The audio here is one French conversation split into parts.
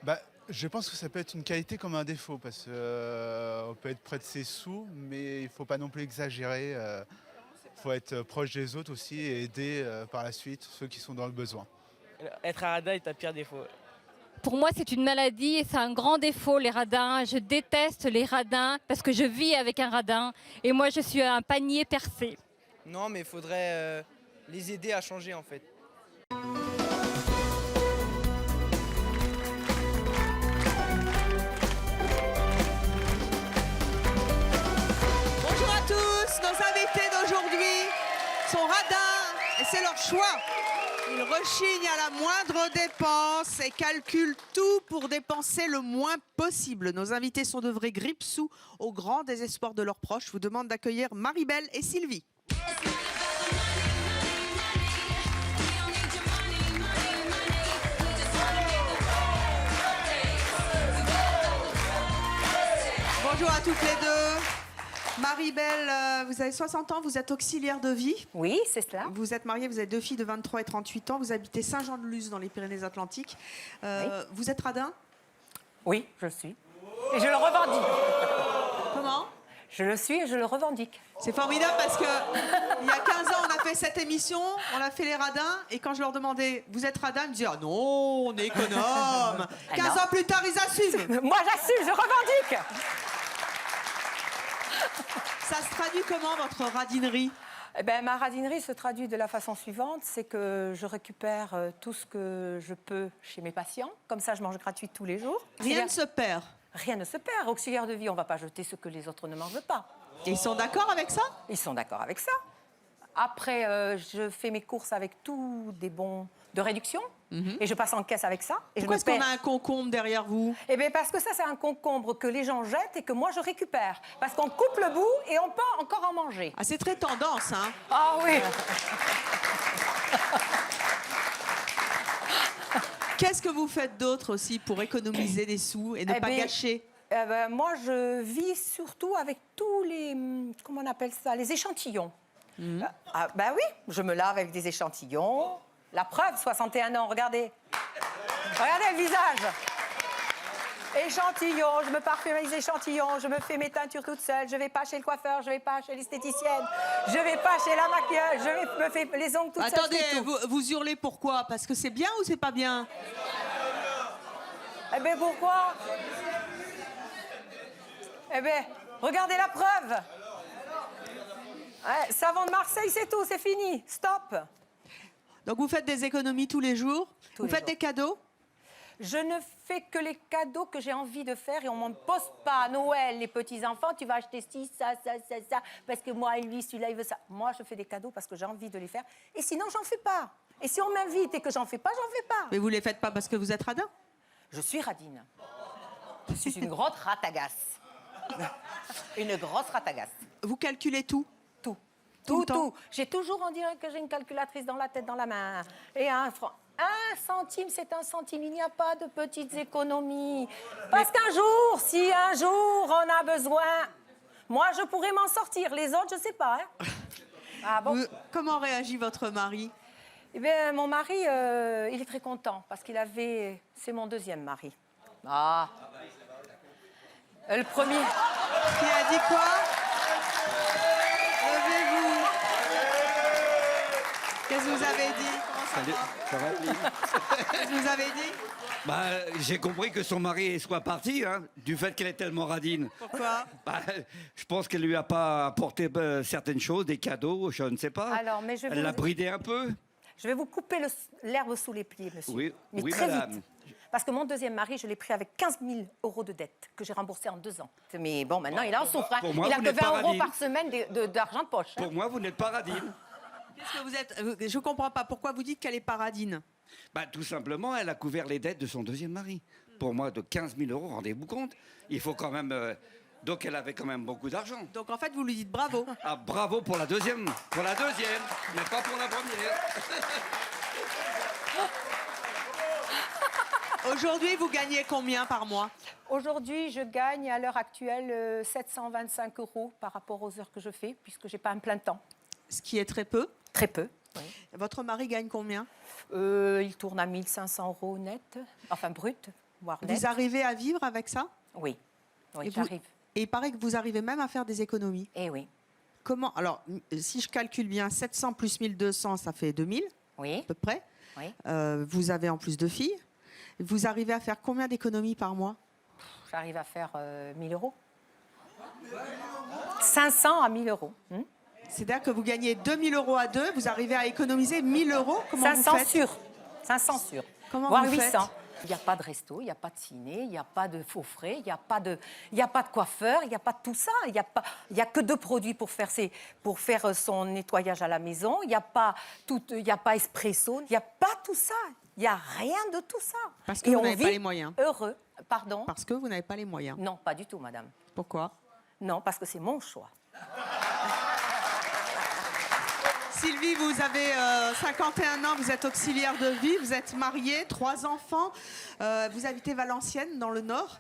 Bah, je pense que ça peut être une qualité comme un défaut, parce qu'on peut être près de ses sous, mais il ne faut pas non plus exagérer. Il faut être proche des autres aussi et aider par la suite ceux qui sont dans le besoin. Être un radin est un pire défaut. Pour moi, c'est une maladie et c'est un grand défaut, les radins. Je déteste les radins parce que je vis avec un radin et moi, je suis un panier percé. Non, mais il faudrait les aider à changer en fait. Bonjour à tous, nos invités d'aujourd'hui sont radins et c'est leur choix. Ils rechignent à la moindre dépense et calculent tout pour dépenser le moins possible. Nos invités sont de vrais grippe-sous au grand désespoir de leurs proches. Je vous demande d'accueillir Marie-Belle et Sylvie. Bonjour à toutes les deux. Marie-Belle, vous avez 60 ans, vous êtes auxiliaire de vie. Oui, c'est cela. Vous êtes mariée, vous avez deux filles de 23 et 38 ans. Vous habitez Saint-Jean-de-Luz dans les Pyrénées-Atlantiques. Oui. Vous êtes radin? Oui, je le suis. Et je le revendique. Comment? Je le suis et je le revendique. C'est formidable parce que il y a 15 ans, on a fait cette émission, on a fait les radins. Et quand je leur demandais, vous êtes radin? Ils me disaient, ah non, on est économe. 15 ans plus tard, ils assument. Moi, j'assume, je revendique. Ça se traduit comment, votre radinerie? Eh ben, ma radinerie se traduit de la façon suivante, c'est que je récupère tout ce que je peux chez mes patients. Comme ça, je mange gratuit tous les jours. Rien ne se perd. Rien ne se perd. Auxiliaire de vie, on ne va pas jeter ce que les autres ne mangent pas. Et ils sont d'accord avec ça? Ils sont d'accord avec ça. Après, je fais mes courses avec tous des bons de réduction et je passe en caisse avec ça. Et Pourquoi je est-ce me qu'on paie. a un concombre derrière vous? Eh bien, parce que ça, c'est un concombre que les gens jettent et que moi, je récupère. Parce qu'on coupe le bout et on peut encore en manger. Ah, c'est très tendance, hein? Ah oui. Qu'est-ce que vous faites d'autre aussi pour économiser des sous et ne Eh pas ben, gâcher? Moi, je vis surtout avec tous les... Comment on appelle ça? Les échantillons. Ben oui, je me lave avec des échantillons. La preuve, 61 ans, regardez. Regardez le visage. Échantillons, je me parfume avec des échantillons, je me fais mes teintures toute seule, je vais pas chez le coiffeur, je vais pas chez l'esthéticienne, je vais pas chez la maquilleuse, me fais les ongles toute seule. Attendez, je fais tout. vous hurlez pourquoi? Parce que c'est bien ou c'est pas bien? Eh bien, pourquoi? Eh bien, regardez la preuve. Ouais, savon de Marseille, c'est tout, c'est fini. Stop. Donc vous faites des économies tous les jours? Tous Vous les faites jours. des cadeaux? Je ne fais que les cadeaux que j'ai envie de faire et on ne m'impose pas à Noël, les petits-enfants, tu vas acheter ci, ça, parce que moi, lui, celui-là, il veut ça. Moi, je fais des cadeaux parce que j'ai envie de les faire et sinon, j'en fais pas. Et si on m'invite et que j'en fais pas, j'en fais pas. Mais vous les faites pas parce que vous êtes radin? Je suis radine. Je suis une grosse ratagasse. Une grosse ratagasse. Vous calculez tout? Tout. Tout le temps. J'ai toujours, on dirait que j'ai une calculatrice dans la tête, dans la main. Et un franc. 1 centime, c'est 1 centime. Il n'y a pas de petites économies. Parce qu'un jour, si un jour on a besoin, moi, je pourrais m'en sortir. Les autres, je ne sais pas. Hein. Ah bon? Comment réagit votre mari? Eh bien, mon mari, il est très content parce qu'il avait... C'est mon deuxième mari. Ah. Le premier... Qui a dit quoi? Levez-vous. Qu'est-ce que vous avez dit? Comment ça va? Qu'est-ce que vous avez dit? Bah, j'ai compris que son mari soit parti, hein, du fait qu'elle est tellement radine. Pourquoi? Bah, je pense qu'elle lui a pas apporté certaines choses, des cadeaux, je ne sais pas. Alors, mais je vais Elle l'a vous- bridé un peu. Je vais vous couper l'herbe sous les pieds, monsieur. Oui, mais oui, très madame. vite. Parce que mon deuxième mari, je l'ai pris avec 15 000 € de dette que j'ai remboursé en 2 ans. Mais bon, maintenant, il en souffre. Hein. pour moi, Il a vous que n'êtes pas 20 € radine. par semaine d'argent de poche. Hein. Pour moi, vous n'êtes pas radine. Qu'est-ce que vous êtes? Je comprends pas. Pourquoi vous dites qu'elle est paradine? Bah, tout simplement, elle a couvert les dettes de son deuxième mari. Pour moi, de 15 000 €, rendez-vous compte? Il faut quand même... Donc, elle avait quand même beaucoup d'argent. Donc en fait, vous lui dites bravo. Ah, bravo pour la deuxième. Pour la deuxième, mais pas pour la première. Aujourd'hui, vous gagnez combien par mois? Aujourd'hui, je gagne à l'heure actuelle 725 € par rapport aux heures que je fais, puisque je n'ai pas un plein temps. Ce qui est très peu. Très peu. Votre mari gagne combien? Il tourne à 1 500 € net, enfin brut. voire net. Vous arrivez à vivre avec ça? Oui, oui, Et vous- j'arrive. Et il paraît que vous arrivez même à faire des économies. Eh oui, Comment? Alors, si je calcule bien, 700 plus 1200, ça fait 2000 oui, à peu près. oui. Vous avez en plus 2 filles. Vous arrivez à faire combien d'économies par mois? J'arrive à faire 1000 euros. 500 à 1000 euros. C'est-à-dire que vous gagnez 2000 euros à deux, vous arrivez à économiser 1000 euros. Comment 500 vous faites? sûr. 500 sûr. Comment Voire vous 800. faites? Il n'y a pas de resto, il n'y a pas de ciné, il n'y a pas de faux frais, il n'y a pas de coiffeur, il n'y a pas de tout ça. Il n'y a que 2 produits pour faire son nettoyage à la maison. Il n'y a pas espresso, il n'y a pas tout ça. Il n'y a rien de tout ça. Parce que Et vous on n'avez pas vit les moyens. Heureux. Pardon? Parce que vous n'avez pas les moyens. Non, pas du tout, madame. Pourquoi? Non, parce que c'est mon choix. Sylvie, vous avez 51 ans, vous êtes auxiliaire de vie, vous êtes mariée, 3 enfants, vous habitez Valenciennes, dans le Nord.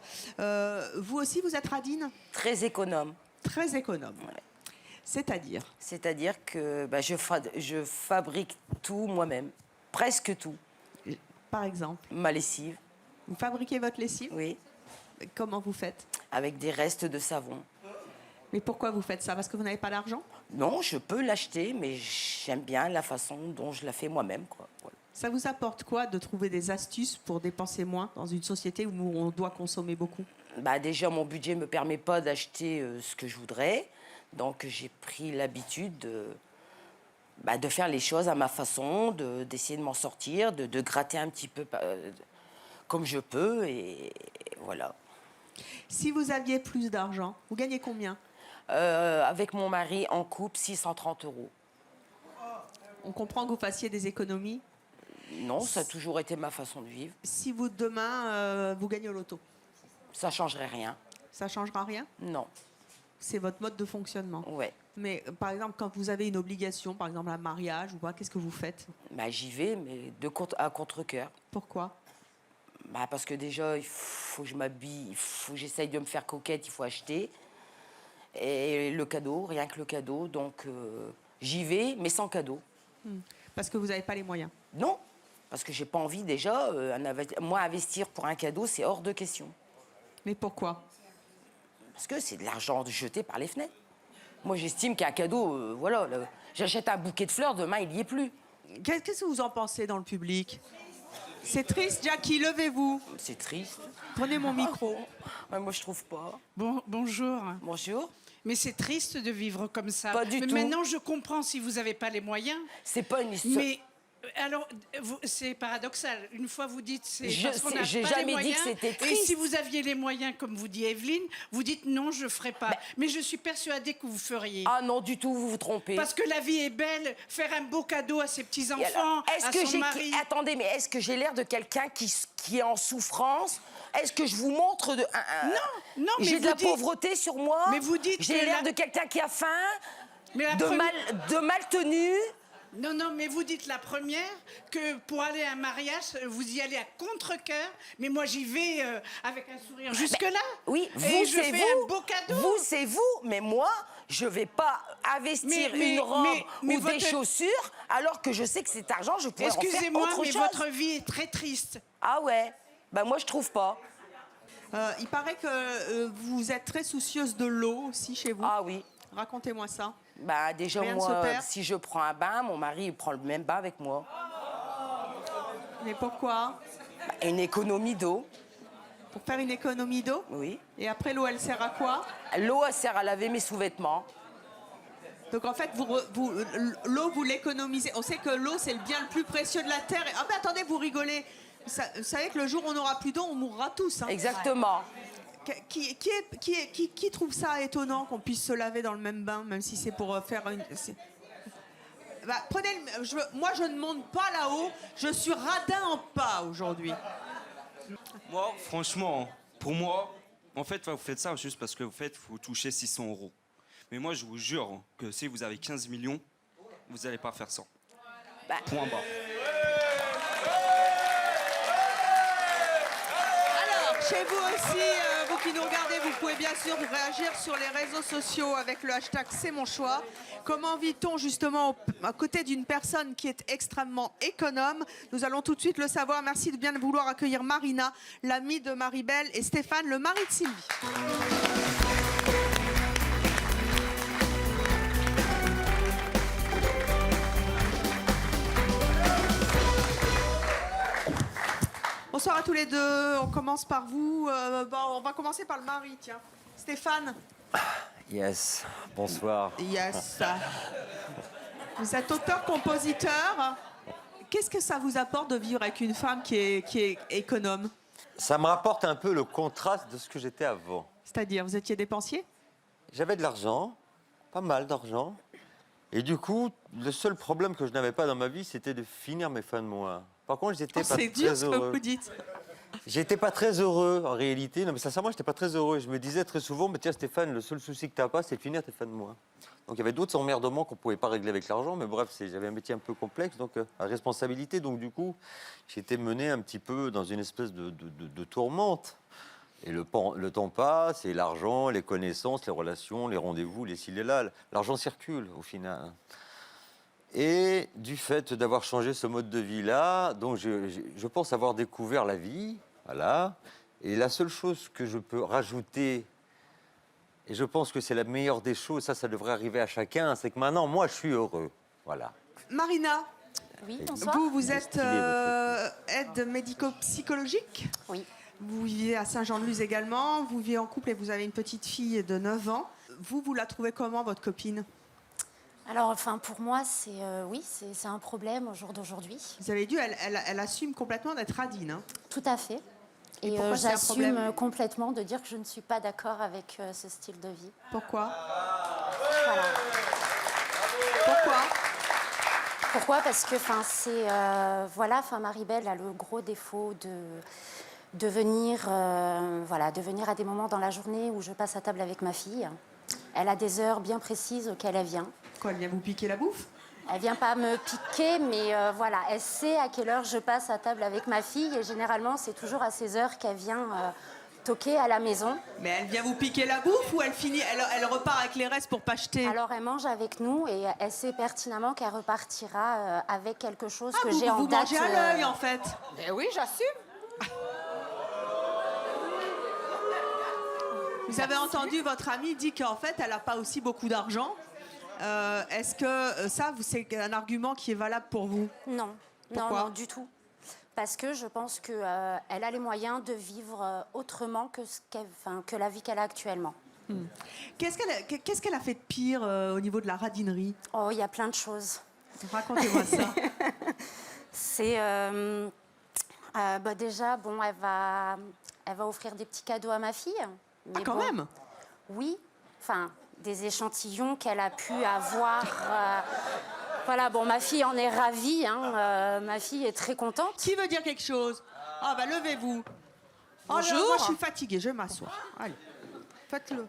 Vous aussi, vous êtes radine? Très économe. Très économe. Ouais. C'est-à-dire? C'est-à-dire que je fabrique tout moi-même, presque tout. Par exemple, Ma lessive, vous fabriquez votre lessive? oui, Comment vous faites? avec des restes de savon. Mais pourquoi vous faites ça? Parce que vous n'avez pas d'argent? Non, je peux l'acheter, mais j'aime bien la façon dont je la fais moi-même, quoi. Voilà. Ça vous apporte quoi de trouver des astuces pour dépenser moins dans une société où on doit consommer beaucoup? Bah, déjà, mon budget ne me permet pas d'acheter ce que je voudrais. Donc, j'ai pris l'habitude de faire les choses à ma façon, d'essayer de m'en sortir, de gratter un petit peu comme je peux. Et voilà. Si vous aviez plus d'argent, vous gagnez combien? Avec mon mari, en couple, 630 euros. On comprend que vous fassiez des économies. Non, ça a toujours été ma façon de vivre. Si vous, demain, vous gagnez au loto, Ça changerait rien. ça changera rien? Non. C'est votre mode de fonctionnement. Ouais. Mais par exemple, quand vous avez une obligation, par exemple un mariage ou quoi, qu'est-ce que vous faites? Bah, j'y vais, mais à contre-cœur. Pourquoi? Bah, parce que déjà, il faut que je m'habille, il faut que j'essaye de me faire coquette, il faut acheter. Et le cadeau, rien que le cadeau. Donc, j'y vais, mais sans cadeau. Parce que vous n'avez pas les moyens. Non, parce que j'ai pas envie déjà. Moi, investir pour un cadeau, c'est hors de question. Mais pourquoi? Parce que c'est de l'argent jeté par les fenêtres. Moi, j'estime qu'un cadeau, voilà, j'achète un bouquet de fleurs, demain, il n'y est plus. Qu'est-ce que vous en pensez dans le public? C'est triste, Jackie, levez-vous. C'est triste. Prenez mon micro. Ouais, moi, je trouve pas. Bonjour. Bonjour. Mais c'est triste de vivre comme ça. Pas du Mais tout. maintenant, je comprends si vous n'avez pas les moyens. C'est pas une histoire. Mais alors, c'est paradoxal. Une fois, vous dites c'est parce qu'on n'a j'ai pas jamais les dit moyens. que c'était Et triste. si vous aviez les moyens, comme vous dit Evelyne, vous dites non, je ne ferai pas. Mais je suis persuadée que vous feriez. Ah non, du tout, vous vous trompez. Parce que la vie est belle. Faire un beau cadeau à ses Et petits-enfants, alors, à son mari. Attendez, mais est-ce que j'ai l'air de quelqu'un qui est en souffrance? Est-ce que je vous montre de... Non, mais j'ai de vous la dites- pauvreté sur moi. Mais vous dites J'ai que l'air la- de quelqu'un qui a faim, Mais la de mal tenu. Non, mais vous dites la première que pour aller à un mariage, vous y allez à contre-cœur, mais moi j'y vais avec un sourire jusque-là. Oui, Et vous, je c'est fais vous. un beau cadeau. Vous, c'est vous. Mais moi, je vais pas investir Mais- une robe mais ou des votre- chaussures alors que je sais que cet argent, je pourrais en faire Excusez-moi, autre mais chose. votre vie est très triste. Ah ouais. Ben moi, je trouve pas. Il paraît que vous êtes très soucieuse de l'eau aussi chez vous. Ah oui. Racontez-moi ça. Bah déjà, Rien ne se moi, perd. si je prends un bain, mon mari il prend le même bain avec moi. Mais pourquoi? Une économie d'eau, Pour faire une économie d'eau? oui. Et après, l'eau, elle sert à quoi? L'eau, elle sert à laver mes sous-vêtements. Donc en fait, l'eau, vous l'économisez. On sait que l'eau, c'est le bien le plus précieux de la Terre. Ah mais attendez, vous rigolez. Vous savez que le jour où on n'aura plus d'eau, on mourra tous. Hein. Exactement. Qui trouve ça étonnant qu'on puisse se laver dans le même bain, même si c'est pour faire une... Bah, moi, je ne monte pas là-haut. Je suis radin en pas aujourd'hui. Moi, franchement, pour moi, en fait, vous faites ça juste parce que faut toucher 600 euros. Mais moi, je vous jure que si vous avez 15 millions, vous n'allez pas faire ça. Bah. Point bas. Alors, chez vous aussi, vous qui nous regardez, vous pouvez bien sûr réagir sur les réseaux sociaux avec le hashtag C'est mon choix. Comment vit-on justement à côté d'une personne qui est extrêmement économe? Nous allons tout de suite le savoir. Merci de bien vouloir accueillir Marina, l'amie de Maribel, et Stéphane, le mari de Sylvie. Bonsoir à tous les deux. On commence par vous. On va commencer par le mari, tiens. Stéphane. Yes, bonsoir. Yes. Vous êtes auteur-compositeur. Qu'est-ce que ça vous apporte de vivre avec une femme qui est économe? Ça me rapporte un peu le contraste de ce que j'étais avant. C'est-à-dire, vous étiez dépensier? J'avais de l'argent, pas mal d'argent. Et du coup, le seul problème que je n'avais pas dans ma vie, c'était de finir mes fins de mois. Par contre, j'étais pas très heureux. C'est dur ce que vous dites. J'étais pas très heureux en réalité. Non, mais sincèrement, j'étais pas très heureux. Je me disais très souvent, mais tiens Stéphane, le seul souci que t'as pas, c'est de finir tes fins de mois. Donc il y avait d'autres emmerdements qu'on pouvait pas régler avec l'argent, mais bref, j'avais un métier un peu complexe, donc à responsabilité. Donc du coup, j'étais mené un petit peu dans une espèce de tourmente. Et le temps passe, et l'argent, les connaissances, les relations, les rendez-vous, les ci, les là. L'argent circule au final. Et du fait d'avoir changé ce mode de vie-là, donc je pense avoir découvert la vie, voilà. Et la seule chose que je peux rajouter, et je pense que c'est la meilleure des choses, ça devrait arriver à chacun, c'est que maintenant, moi, je suis heureux, voilà. Marina. Oui, bonsoir. Vous êtes aide médico-psychologique. Oui. Vous vivez à Saint-Jean-de-Luz également. Vous vivez en couple et vous avez une petite fille de 9 ans. Vous la trouvez comment, votre copine? Alors, enfin, pour moi, c'est un problème au jour d'aujourd'hui. Vous avez dit, elle assume complètement d'être radine. Hein. Tout à fait. Et j'assume complètement de dire que je ne suis pas d'accord avec ce style de vie. Pourquoi? Voilà. Pourquoi? Parce que, Maribel a le gros défaut de venir à des moments dans la journée où je passe à table avec ma fille. Elle a des heures bien précises auxquelles elle vient. Quoi, elle vient vous piquer la bouffe? Elle vient pas me piquer, mais elle sait à quelle heure je passe à table avec ma fille. Et généralement, c'est toujours à ces heures qu'elle vient toquer à la maison. Mais elle vient vous piquer la bouffe ou elle repart avec les restes pour pas jeter? Alors, elle mange avec nous et elle sait pertinemment qu'elle repartira avec quelque chose que j'ai en date. Vous mangez à l'œil, en fait. Ben oui, j'assume. Vous avez entendu, votre amie dit qu'en fait, elle n'a pas aussi beaucoup d'argent. Est-ce que ça, c'est un argument qui est valable pour vous? Non. Pourquoi? Non, du tout. Parce que je pense qu'elle a les moyens de vivre autrement que la vie qu'elle a actuellement. Qu'est-ce qu'elle a fait de pire au niveau de la radinerie? Oh, il y a plein de choses. Racontez-moi ça. C'est... déjà, elle va offrir des petits cadeaux à ma fille. Mais quand même? Oui, des échantillons qu'elle a pu avoir. Ma fille en est ravie, ma fille est très contente. Qui veut dire quelque chose? Ah levez-vous. Bonjour. Moi je suis fatiguée, je vais m'asseoir. Allez, faites-le.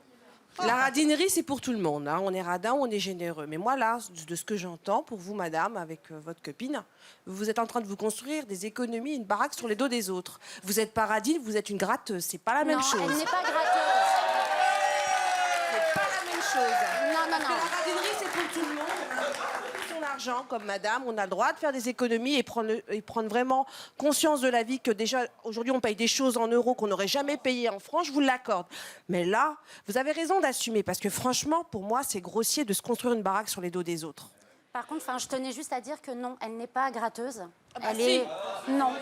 La radinerie, c'est pour tout le monde. Hein. On est radin, on est généreux. Mais moi, là, de ce que j'entends, pour vous, madame, avec votre copine, vous êtes en train de vous construire des économies, une baraque sur les dos des autres. Vous n'êtes pas radine, vous êtes une gratteuse. C'est pas la même chose. Non, elle n'est pas gratteuse. C'est pas la même chose. Non. La radinerie, c'est pour tout le monde. Son argent, comme madame, on a le droit de faire des économies et prendre vraiment conscience de la vie que déjà, aujourd'hui, on paye des choses en euros qu'on n'aurait jamais payées en francs, je vous l'accorde. Mais là, vous avez raison d'assumer, parce que franchement, pour moi, c'est grossier de se construire une baraque sur les dos des autres. Par contre, je tenais juste à dire que non, elle n'est pas gratteuse. Elle est... Non.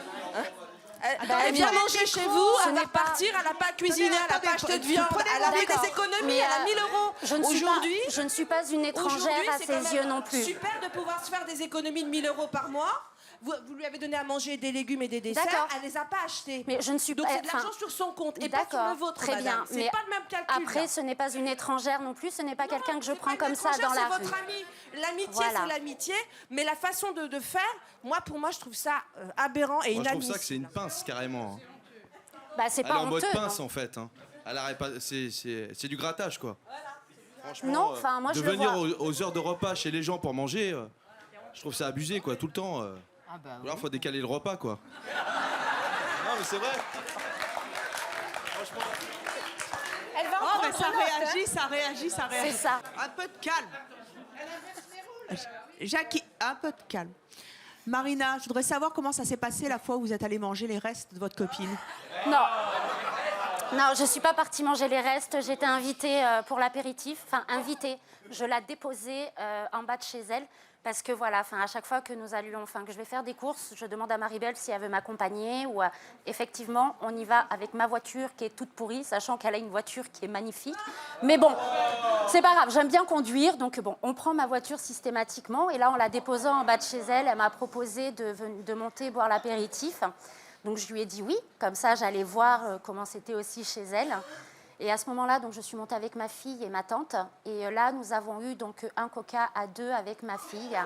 Elle vient manger chez vous, elle va partir, elle n'a pas cuisiné, elle n'a pas acheté de viande, elle a fait des économies, elle a 1000 euros. Aujourd'hui, je ne suis pas une étrangère à ses yeux non plus. Super de pouvoir se faire des économies de 1000 euros par mois. Vous lui avez donné à manger des légumes et des desserts, elle ne les a pas achetés. Mais je ne suis Donc c'est de l'argent sur son compte et pas sur le vôtre, très madame. bien. C'est pas le même calcul. Après, ce n'est pas une étrangère non plus, ce n'est pas quelqu'un que je prends comme ça dans la rue. C'est votre ami. L'amitié, c'est l'amitié, mais la façon de faire, pour moi, je trouve ça aberrant et inadmissible. Je trouve ça que c'est une pince, carrément. C'est elle pas est en mode honteux, pince, en fait. Hein. Elle arrête pas, c'est du grattage, quoi. Franchement, non, moi, de je le vois. venir aux heures de repas chez les gens pour manger, je trouve ça abusé, quoi, tout le temps. Ou alors, faut décaler le repas, quoi. Non, mais c'est vrai. Elle va en Oh, mais prendre ça note, hein. réagit, ça réagit, ça réagit. C'est ça. Un peu de calme. Jackie, un peu de calme. Marina, je voudrais savoir comment ça s'est passé la fois où vous êtes allé manger les restes de votre copine. Non. Non, je ne suis pas partie manger les restes. J'étais invitée pour l'apéritif. Enfin, invitée. Je la déposais en bas de chez elle. Parce que voilà, à chaque fois que nous allions, que je vais faire des courses, je demande à Maribel si elle veut m'accompagner. Ou effectivement, on y va avec ma voiture qui est toute pourrie, sachant qu'elle a une voiture qui est magnifique. Mais bon, c'est pas grave, j'aime bien conduire. Donc bon, on prend ma voiture systématiquement. Et là, en la déposant en bas de chez elle, elle m'a proposé de monter boire l'apéritif. Donc je lui ai dit oui, comme ça j'allais voir comment c'était aussi chez elle. Et à ce moment-là, donc je suis montée avec ma fille et ma tante. Et là, nous avons eu donc un coca à 2 avec ma fille.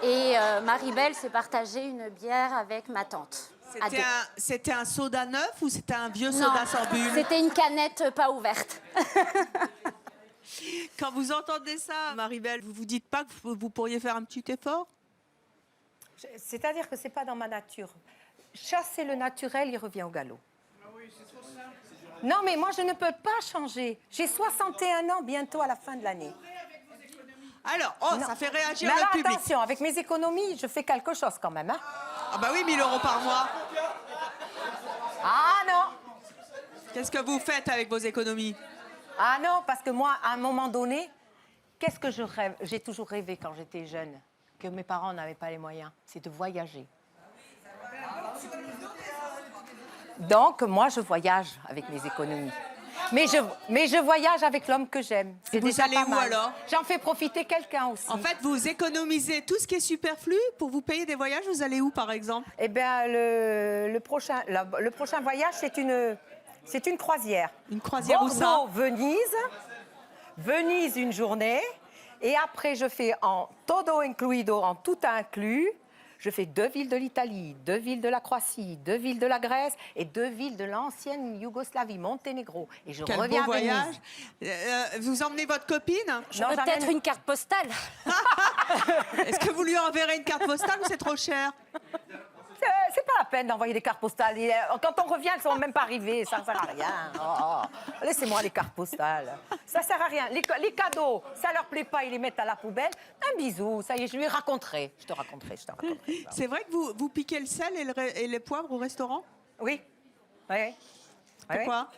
Et Maribel s'est partagée une bière avec ma tante. C'était un soda neuf ou c'était un vieux soda sans bulle? C'était une canette pas ouverte. Quand vous entendez ça, Maribel, vous vous dites pas que vous pourriez faire un petit effort? C'est-à-dire que c'est pas dans ma nature. Chasser le naturel, il revient au galop. Non, mais moi, je ne peux pas changer. J'ai 61 ans bientôt à la fin de l'année. Alors, ça fait réagir mais le alors, public. attention, avec mes économies, je fais quelque chose quand même. Hein. Ah bah oui, 1 000 € par mois. Ah non. Qu'est-ce que vous faites avec vos économies? Ah non, parce que moi, à un moment donné, qu'est-ce que je rêve? J'ai toujours rêvé quand j'étais jeune, que mes parents n'avaient pas les moyens, c'est de voyager. Donc, moi, je voyage avec mes économies. Mais je voyage avec l'homme que j'aime. Et vous allez où alors? J'en fais profiter quelqu'un aussi. En fait, vous économisez tout ce qui est superflu pour vous payer des voyages. Vous allez où, par exemple? Eh bien, le prochain voyage, c'est une croisière. Une croisière où ça? Bordeaux, Venise une journée. Et après, je fais en todo incluido, en tout inclus. Je fais 2 villes de l'Italie, 2 villes de la Croatie, 2 villes de la Grèce et 2 villes de l'ancienne Yougoslavie, Monténégro. Et je reviens beau à Venise. voyage. Vous emmenez votre copine? J'aurais peut-être une carte postale. Est-ce que vous lui enverrez une carte postale ou c'est trop cher? C'est pas la peine d'envoyer des cartes postales. Quand on revient, elles sont même pas arrivées. Ça ne sert à rien. Laissez-moi les cartes postales. Ça sert à rien. Les cadeaux, ça leur plaît pas, ils les mettent à la poubelle. Un bisou, ça y est, je lui raconterai. Je te raconterai. C'est vrai que vous piquez le sel et les poivres au restaurant? Oui. Oui. Pourquoi?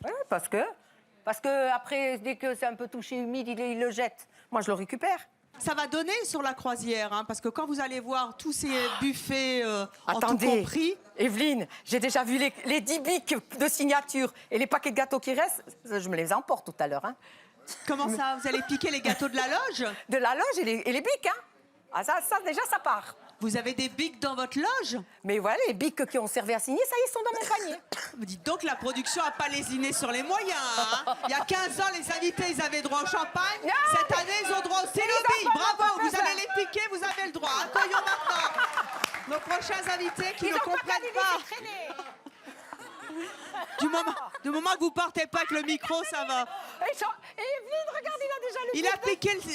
Oui, parce que après, dès que c'est un peu touché, humide, il le jette. Moi, je le récupère. Ça va donner sur la croisière, hein, parce que quand vous allez voir tous ces buffets en tout Attendez, compris... Evelyne, j'ai déjà vu les 10 bics de signature et les paquets de gâteaux qui restent. Je me les emporte tout à l'heure. Hein. Comment ça? Vous allez piquer les gâteaux de la loge? De la loge et les bics, hein. Ah, ça, déjà, ça part. Vous avez des bics dans votre loge? Mais voilà, les bics qui ont servi à signer, ça y est, sont dans mon panier. Vous dites donc, la production n'a pas lésiné sur les moyens. Hein. Il y a 15 ans, les invités, ils avaient droit au champagne. Cette année, ils ont droit au stylo-billes. Bravo, vous allez les piquer, vous avez le droit. Accueillons maintenant nos prochains invités qui ne comprennent pas. Du moment que vous partez pas avec le micro, ça va. Et Evelyne, regarde, il a déjà le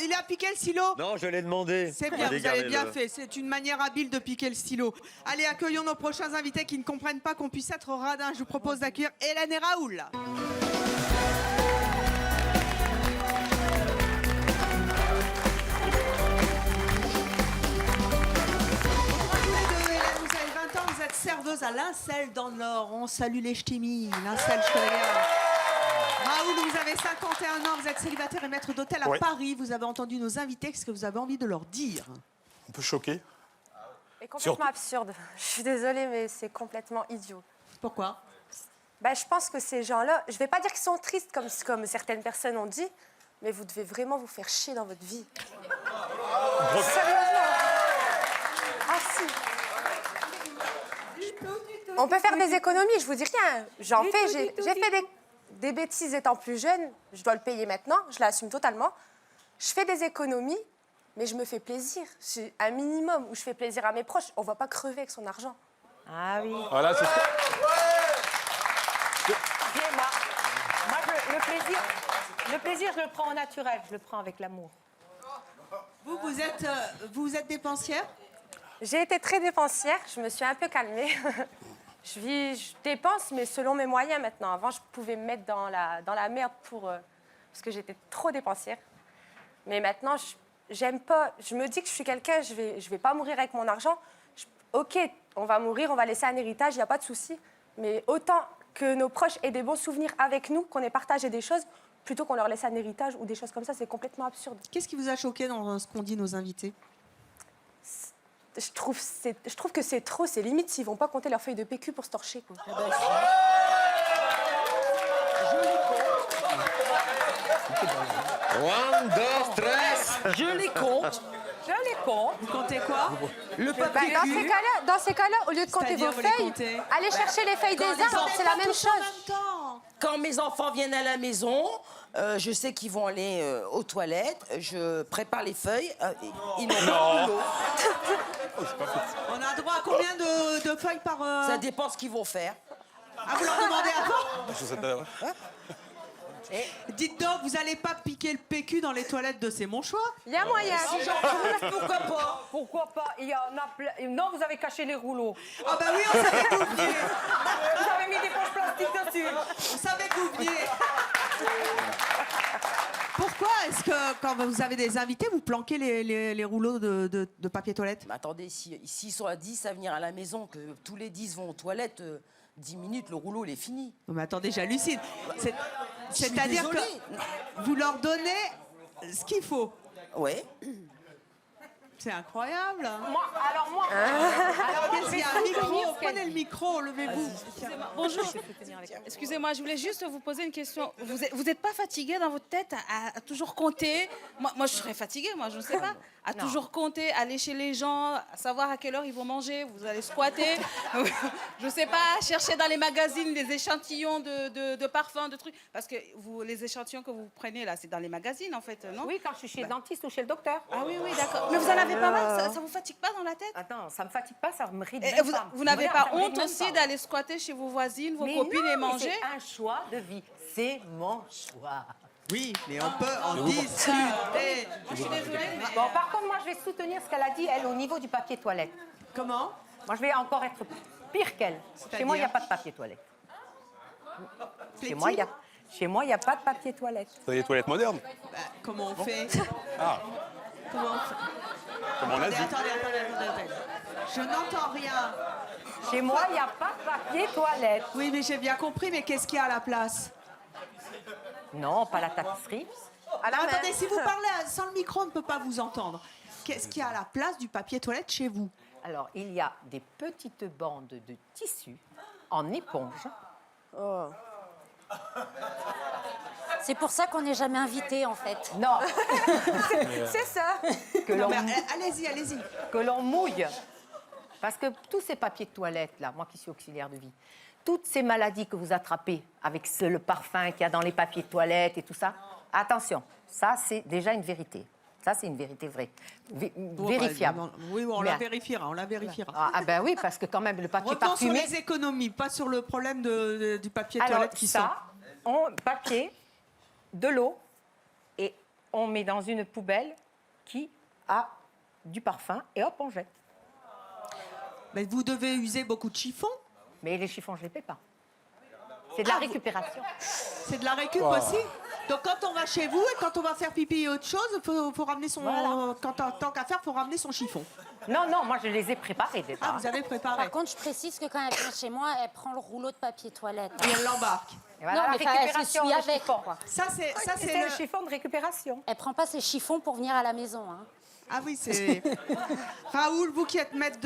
Il a piqué le stylo? Non, je l'ai demandé. C'est bien, vous avez bien fait. C'est une manière habile de piquer le stylo. Allez, accueillons nos prochains invités qui ne comprennent pas qu'on puisse être radin. Je vous propose d'accueillir Hélène et Raoul. Vous êtes serveuse à Lincel dans le Nord. On salue les ch'timis. Lincel, je connais bien. Raoul, vous avez 51 ans, vous êtes célibataire et maître d'hôtel à Paris. Vous avez entendu nos invités. Qu'est-ce que vous avez envie de leur dire? On peut choquer. C'est complètement absurde. Je suis désolée, mais c'est complètement idiot. Pourquoi? Je pense que ces gens-là, je ne vais pas dire qu'ils sont tristes comme certaines personnes ont dit, mais vous devez vraiment vous faire chier dans votre vie. Sérieusement. Ah si. On peut faire des économies, je vous dis rien. J'en fais, j'ai fait des bêtises étant plus jeune. Je dois le payer maintenant, je l'assume totalement. Je fais des économies, mais je me fais plaisir. C'est un minimum où je fais plaisir à mes proches. On ne va pas crever avec son argent. Ah oui. Voilà, c'est ça. Moi, le plaisir, je le prends au naturel. Je le prends avec l'amour. Vous êtes dépensière? J'ai été très dépensière. Je me suis un peu calmée. je dépense, mais selon mes moyens maintenant. Avant, je pouvais me mettre dans la merde parce que j'étais trop dépensière. Mais maintenant, j'aime pas. Je me dis que je suis quelqu'un, je vais pas mourir avec mon argent. Ok, on va mourir, on va laisser un héritage, il n'y a pas de souci. Mais autant que nos proches aient des bons souvenirs avec nous, qu'on ait partagé des choses, plutôt qu'on leur laisse un héritage ou des choses comme ça, c'est complètement absurde. Qu'est-ce qui vous a choqué dans ce qu'ont dit nos invités? Je trouve que c'est trop, c'est limite s'ils vont pas compter leur feuille de PQ pour se torcher, quoi. One, deux, stress. Je les compte. Vous comptez quoi? Le Bah, papier cul. dans ces cas-là, au lieu de compter C'est-à-dire, vos vous les feuilles, comptez allez chercher les feuilles des arbres, c'est la même chose. Quand mes enfants viennent à la maison, je sais qu'ils vont aller aux toilettes, je prépare les feuilles, ils n'ont pas de boulot. On a droit à combien de feuilles par... Ça dépend ce qu'ils vont faire. Ah, vous leur demandez avant? Je sais pas. Dites donc, vous n'allez pas piquer le PQ dans les toilettes de C'est mon choix? Il y a moyen. Si j'en trouve, pourquoi pas? Pourquoi pas? Il y en a plein. Non, vous avez caché les rouleaux. Ah bah oui, on savait que vous veniez. Vous avez mis des poches plastiques dessus. On savait que vous veniez. Pourquoi est-ce que quand vous avez des invités, vous planquez les rouleaux de papier toilette? Mais attendez, s'ils sont à 10 à venir à la maison, que tous les 10 vont aux toilettes, 10 minutes, le rouleau, il est fini. Non, mais attendez, j'hallucine. C'est-à-dire que désolée. vous leur donnez ce qu'il faut. Ouais. C'est incroyable. Moi. Qu'est-ce qu'il y a un micro? Prenez le micro, levez-vous. Bonjour. Excusez-moi, je voulais juste vous poser une question. Vous n'êtes pas fatigué dans votre tête à toujours compter? Moi, je serais fatiguée, moi, je ne sais pas. À toujours compter, aller chez les gens, à savoir à quelle heure ils vont manger, vous allez squatter. Je ne sais pas, chercher dans les magazines des échantillons de parfums, de trucs. Parce que les échantillons que vous prenez, là, c'est dans les magazines, en fait, non? Oui, quand je suis chez le dentiste ou chez le docteur. Ah oui, d'accord. Mais vous en avez pas mal? Ça vous fatigue pas dans la tête? Attends, ça me fatigue pas, ça me ride. Et vous n'avez pas honte aussi d'aller squatter chez vos voisines, vos copines et manger? C'est un choix de vie. C'est mon choix. Oui, mais on peut en discuter. Je suis désolée, mais... Bon, par contre, moi, je vais soutenir ce qu'elle a dit, elle, au niveau du papier toilette. Comment? Moi, je vais encore être pire qu'elle. Chez moi, il n'y a pas de papier toilette. Chez moi, il n'y a pas de papier toilette. C'est des toilettes modernes. Bah, comment on fait? Ah, Comment on fait? comme en Asie. Attendez. Je n'entends rien. Chez moi, il n'y a pas de papier toilette. Oui, mais j'ai bien compris, mais qu'est-ce qu'il y a à la place? Non, pas la tapisserie. Attendez, si vous parlez sans le micro, on ne peut pas vous entendre. Qu'est-ce qu'il y a à la place du papier toilette chez vous? Alors, il y a des petites bandes de tissu en éponge. Oh. C'est pour ça qu'on n'est jamais invité, en fait. Non. C'est ça. Allez-y. Que l'on mouille. Parce que tous ces papiers de toilette, là, moi qui suis auxiliaire de vie, toutes ces maladies que vous attrapez avec le parfum qu'il y a dans les papiers de toilette et tout ça, attention, ça c'est déjà une vérité. Ça c'est une vérité vraie, vérifiable. Oui, on la vérifiera, Ah ben oui, parce que quand même le papier Revenons parfumé... sur les économies, pas sur le problème du papier Alors, toilette qui sort. papier, de l'eau, et on met dans une poubelle qui a du parfum, et hop, on jette. Mais vous devez user beaucoup de chiffons. Mais les chiffons, je ne les paie pas. C'est de la récupération. C'est de la récup aussi. Donc quand on va chez vous et quand on va faire pipi et autre chose, faut ramener son... Voilà. Tant qu'à faire, faut ramener son chiffon. Non, moi je les ai préparés déjà. Ah, vous avez préparé. Par contre, je précise que quand elle vient chez moi, elle prend le rouleau de papier toilette. Et elle l'embarque. Et voilà, Non, la mais elle se récupération, suit le avec, chiffon. quoi. Ça, c'est le chiffon de récupération. Elle prend pas ses chiffons pour venir à la maison, hein. Ah oui, c'est... Raoul, vous qui êtes maître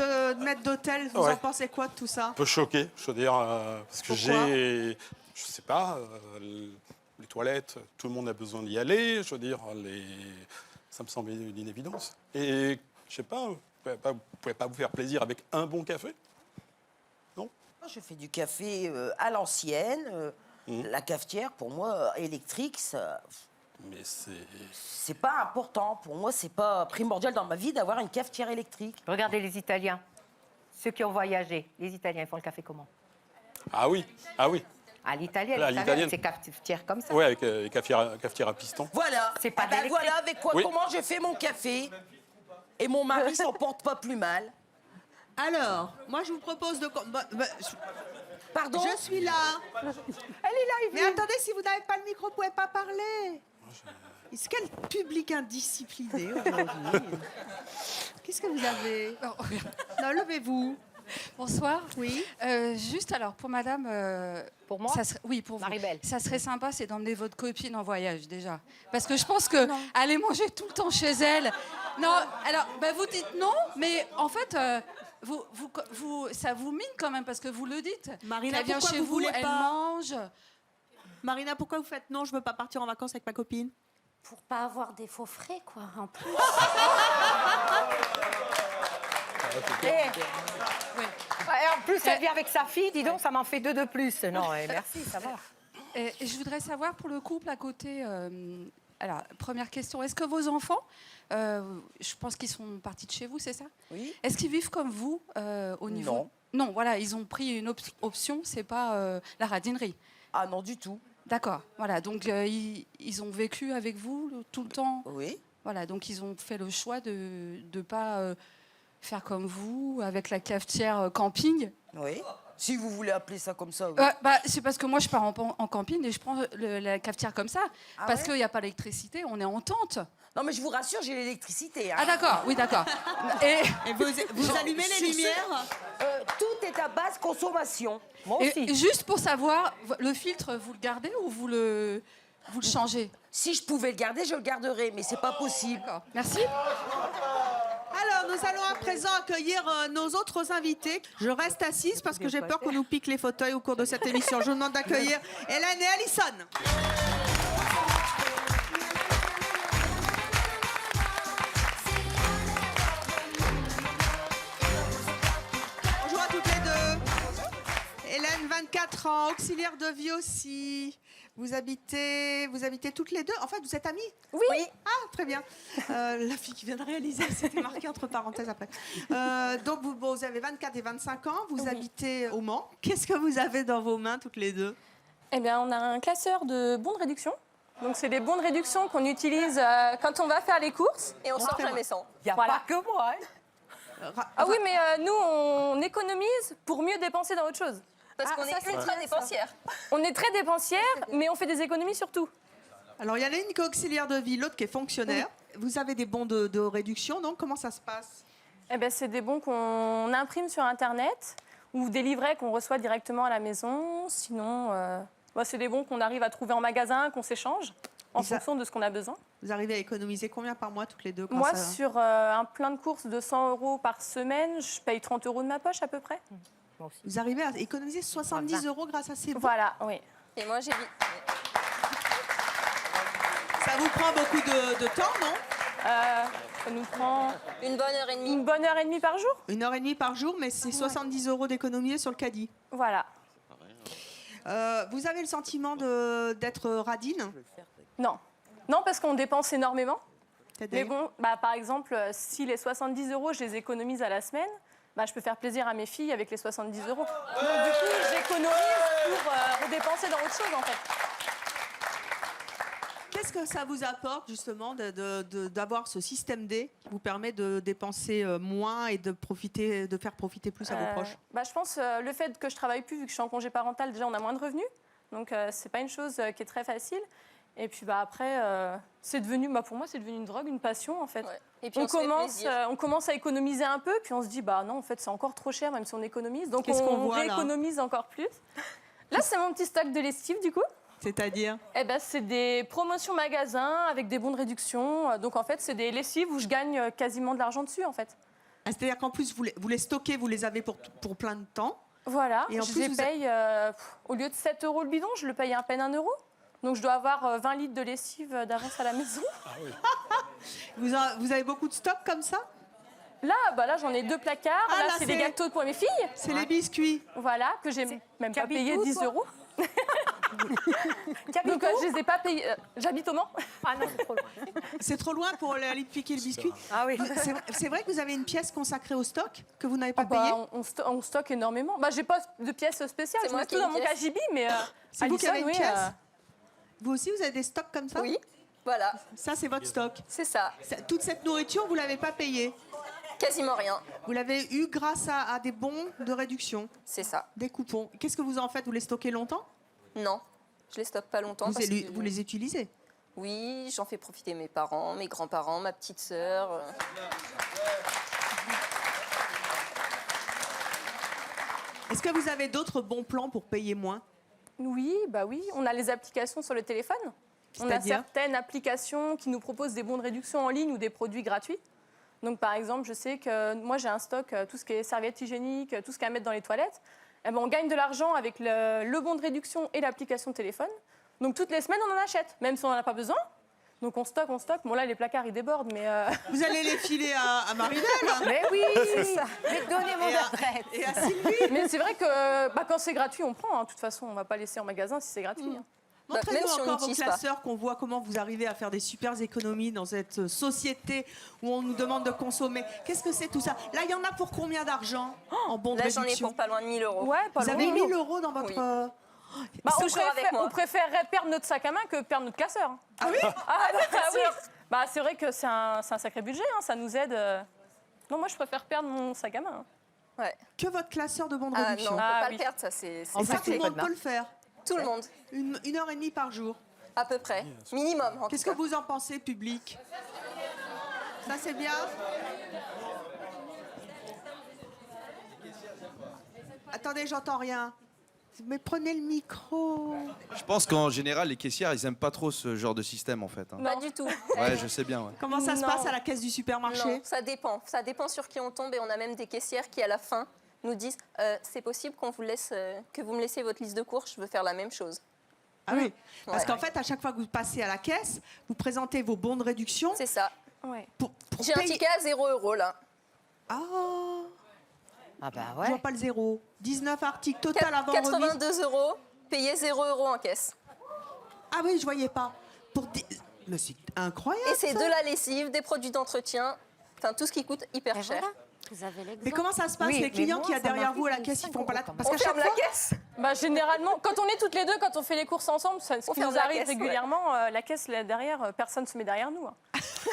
d'hôtel, vous en pensez quoi de tout ça? Un peu choqué, je veux dire, parce que je sais pas, les toilettes, tout le monde a besoin d'y aller, je veux dire, ça me semble une évidence. Et je sais pas, vous pouvez pas vous faire plaisir avec un bon café? Non? Je fais du café à l'ancienne, la cafetière, pour moi, électrique, ça... Mais c'est pas important. Pour moi, c'est pas primordial dans ma vie d'avoir une cafetière électrique. Regardez les Italiens, ceux qui ont voyagé. Les Italiens, ils font le café comment? Ah oui. À l'italienne, c'est cafetière comme ça. Oui, avec cafetière à piston. Voilà. C'est pas d'électrique. Voilà avec quoi, Oui. comment je fais mon café. Et mon mari s'en porte pas plus mal. Alors, moi, je vous propose de... Pardon? Je suis là. Elle est là, Mais attendez, si vous n'avez pas le micro, vous ne pouvez pas parler. Quel public indiscipliné aujourd'hui. Qu'est-ce que vous avez? Non, levez-vous. Bonsoir. Oui. Juste alors pour Madame. Pour moi? Oui, pour vous. Marie-Belle. Ça serait sympa, c'est d'emmener votre copine en voyage déjà, parce que je pense que aller manger tout le temps chez elle. Non. Alors, vous dites non, mais en fait. Ça vous mine quand même parce que vous le dites. Marina, elle vient pourquoi chez vous vous, voulez elle pas mange. Marina, pourquoi vous faites non, je veux pas partir en vacances avec ma copine? Pour pas avoir des faux frais, quoi, en plus. Et en plus, elle vient avec sa fille, dis donc, ça m'en fait 2 de plus. Non, merci, ça va. Et je voudrais savoir pour le couple à côté. Alors, première question, est-ce que vos enfants, je pense qu'ils sont partis de chez vous, c'est ça? Oui. Est-ce qu'ils vivent comme vous au niveau? Non. Non, voilà, ils ont pris une option, c'est pas la radinerie. Ah non, du tout. D'accord, voilà, donc ils ont vécu avec vous tout le temps? Oui. Voilà, donc ils ont fait le choix de ne pas faire comme vous, avec la cafetière camping? Oui. Si vous voulez appeler ça comme ça. Oui. C'est parce que moi, je pars en camping et je prends la cafetière comme ça. Ah parce ouais? qu'il n'y a pas d'électricité, on est en tente. Non, mais je vous rassure, j'ai l'électricité. Hein. Ah d'accord, oui d'accord. Et vous allumez les lumières? Tout est à basse consommation. Moi et aussi. juste pour savoir, le filtre, vous le gardez ou vous le changez? Si je pouvais le garder, je le garderais, mais c'est pas possible. D'accord, merci. Alors, nous allons à présent accueillir nos autres invités. Je reste assise parce que j'ai peur qu'on nous pique les fauteuils au cours de cette émission. Je vous demande d'accueillir Hélène et Alison. Bonjour à toutes les deux. Hélène, 24 ans, auxiliaire de vie aussi. Vous habitez toutes les deux? En fait, vous êtes amies? Oui. Ah, très bien. La fille qui vient de réaliser, c'était marqué entre parenthèses après. Donc, vous avez 24 et 25 ans. Vous habitez au Mans. Qu'est-ce que vous avez dans vos mains, toutes les deux? Eh bien, on a un classeur de bons de réduction. Donc, c'est des bons de réduction qu'on utilise quand on va faire les courses et on sort jamais sans. Il n'y a pas que moi. Ah oui, mais nous, on économise pour mieux dépenser dans autre chose. Parce qu'on est ultra dépensière. On est très dépensière, mais on fait des économies sur tout. Alors, il y en a une qui est auxiliaire de vie, l'autre qui est fonctionnaire. Vous avez des bons de réduction, donc comment ça se passe? Eh ben, c'est des bons qu'on imprime sur Internet ou des livrets qu'on reçoit directement à la maison. Sinon, c'est des bons qu'on arrive à trouver en magasin, qu'on s'échange en fonction de ce qu'on a besoin. Vous arrivez à économiser combien par mois, toutes les deux? Moi, sur un plein de courses de 100 € par semaine, je paye 30 € de ma poche à peu près. Vous arrivez à économiser 70 € grâce à ces bons? Voilà, oui. Et moi, j'ai mis... Ça vous prend beaucoup de temps, non? Ça nous prend... Une bonne heure et demie. Une bonne heure et demie par jour. 1h30 par jour, mais c'est 70 € d'économiser sur le caddie. Voilà. Vous avez le sentiment d'être radine? Non. Non, parce qu'on dépense énormément. Mais bon, par exemple, si les 70 €, je les économise à la semaine, je peux faire plaisir à mes filles avec les 70 €. Donc, du coup, j'économise pour dépenser dans autre chose, en fait. Qu'est-ce que ça vous apporte, justement, d'avoir ce système D qui vous permet de dépenser moins et de faire profiter plus à vos proches? Je pense le fait que je travaille plus, vu que je suis en congé parental, déjà, on a moins de revenus. Donc, c'est pas une chose qui est très facile. Et puis après, c'est devenu, pour moi, c'est devenu une drogue, une passion en fait. Ouais. Et puis on commence à économiser un peu, puis on se dit, non, en fait, c'est encore trop cher, même si on économise. Donc on rééconomise encore plus. Là, c'est mon petit stock de lessive du coup. C'est-à-dire? C'est des promotions magasins avec des bons de réduction. Donc en fait, c'est des lessives où je gagne quasiment de l'argent dessus en fait. C'est-à-dire qu'en plus, vous les stockez, vous les avez pour plein de temps. Voilà, et en je plus, les paye, au lieu de 7 € le bidon, je le paye à peine 1 €. Donc je dois avoir 20 litres de lessive d'avance à la maison. Ah oui. Vous avez beaucoup de stock comme ça? Là, j'en ai 2 placards. Là, c'est des gâteaux pour mes filles. C'est les biscuits. Voilà, que j'ai même pas payé 10 €. Donc je les ai pas payés. J'habite au Mans. Ah non, c'est trop loin. C'est trop loin pour aller piquer le biscuit? Ah oui. C'est vrai que vous avez une pièce consacrée au stock que vous n'avez pas payé? On stocke énormément. J'ai pas de pièce spéciale. Je mets tout dans mon cagibi, mais c'est vous qui avez une pièce? Vous aussi, vous avez des stocks comme ça? Oui, voilà. Ça, c'est votre stock? C'est ça. Toute cette nourriture, vous ne l'avez pas payée? Quasiment rien. Vous l'avez eu grâce à des bons de réduction. C'est ça. Des coupons. Qu'est-ce que vous en faites? Vous les stockez longtemps? Non, je les stocke pas longtemps. Vous les utilisez? Oui, j'en fais profiter mes parents, mes grands-parents, ma petite sœur. Est-ce que vous avez d'autres bons plans pour payer moins? Oui, on a les applications sur le téléphone. On a certaines applications qui nous proposent des bons de réduction en ligne ou des produits gratuits. Donc par exemple, je sais que moi j'ai un stock, tout ce qui est serviettes hygiéniques, tout ce qu'il y a à mettre dans les toilettes. Eh ben, on gagne de l'argent avec le bon de réduction et l'application de téléphone. Donc toutes les semaines, on en achète, même si on n'en a pas besoin. Donc on stocke. Bon là, les placards, ils débordent, mais... Vous allez les filer à Marie-Belle? Mais oui, c'est ça. Mais donnez mon adresse. Et à Sylvie? Mais c'est vrai que quand c'est gratuit, on prend. De toute façon, on ne va pas laisser en magasin si c'est gratuit. Montrez-nous encore vos classeurs, qu'on voit comment vous arrivez à faire des super économies dans cette société où on nous demande de consommer. Qu'est-ce que c'est tout ça? Là, il y en a pour combien d'argent en bon de réduction? Là, j'en ai pour pas loin de 1 000 €. Ouais, pas vous loin. avez 1 000 € dans votre... Oui. On On préférerait perdre notre sac à main que perdre notre classeur. Ah oui? Oui. C'est vrai que c'est un sacré budget, ça nous aide. Non, moi je préfère perdre mon sac à main. Ouais. Que votre classeur de bon de Non, réduction? on ne peut pas le perdre, ça c'est... Et ça, tout le monde peut le faire? Tout le monde. 1h30 par jour? À peu près. Minimum, en Qu'est-ce que vous en pensez, public? Ça, c'est bien? Attendez, j'entends rien. Mais prenez le micro. Je pense qu'en général, les caissières, ils aiment pas trop ce genre de système, en fait. Pas du tout. Ouais, je sais bien. Ouais. Comment ça se passe à la caisse du supermarché? Non, ça dépend. Ça dépend sur qui on tombe et on a même des caissières qui, à la fin, nous disent c'est possible qu'on vous laisse, que vous me laissiez votre liste de courses, je veux faire la même chose. Ah oui, parce qu'en fait, à chaque fois que vous passez à la caisse, vous présentez vos bons de réduction. C'est ça. Pour J'ai un ticket à 0 € là. Ah, Ah bah je vois pas le zéro. 19 articles total avant remise. 82 €, payé 0 € en caisse. Ah oui, je voyais pas. Mais c'est incroyable. Et c'est ça. de la lessive, des produits d'entretien, enfin tout ce qui coûte hyper cher. Vous avez l'exemple. Mais comment ça se passe? Les clients qui y a derrière vous à la caisse, ils font pas la... Parce On qu'à chaque ferme la fois... caisse. Généralement, quand on est toutes les deux, quand on fait les courses ensemble, ce qui ferme nous la arrive caisse, régulièrement, la caisse là, derrière, personne ne se met derrière nous.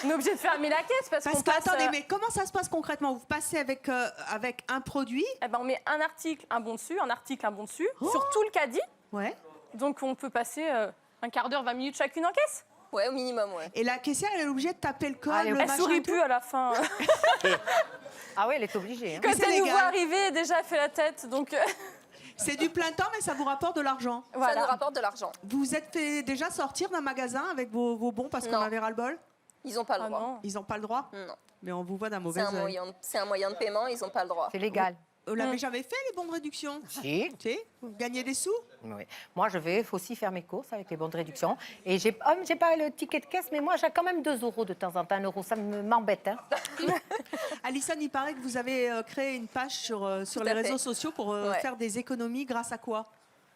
On est obligé de fermer la caisse parce qu'on passe... Attendez, mais comment ça se passe concrètement? Vous passez avec un produit? On met un article, un bon dessus, un article, un bon dessus, sur tout le caddie. Ouais. Donc on peut passer un quart d'heure, 20 minutes chacune en caisse. Ouais, au minimum, ouais. Et la caissière, elle est obligée de taper le code, le Elle machin sourit et tout? plus à la fin. Ah oui, elle est obligée. Quand elle nous voit arriver, déjà, elle fait la tête, donc... C'est du plein temps, mais ça vous rapporte de l'argent. Ça nous rapporte de l'argent. Vous vous êtes fait déjà sortir d'un magasin avec vos bons parce qu'on Non. avait ras-le-bol? Ils n'ont pas le droit. Ils n'ont pas le droit? Non. Mais on vous voit d'un C'est mauvais œil. c'est un moyen de paiement, ils n'ont pas le droit. C'est légal. Vous l'avez jamais fait, les bons de réduction? Si. Vous gagnez des sous? Oui. Moi, je vais aussi faire mes courses avec les bons de réduction. Et j'ai pas le ticket de caisse, mais moi, j'ai quand même 2 € de temps en temps, 1 €. Ça m'embête. Hein. Alison, il paraît que vous avez créé une page sur les réseaux sociaux pour faire des économies. Grâce à quoi?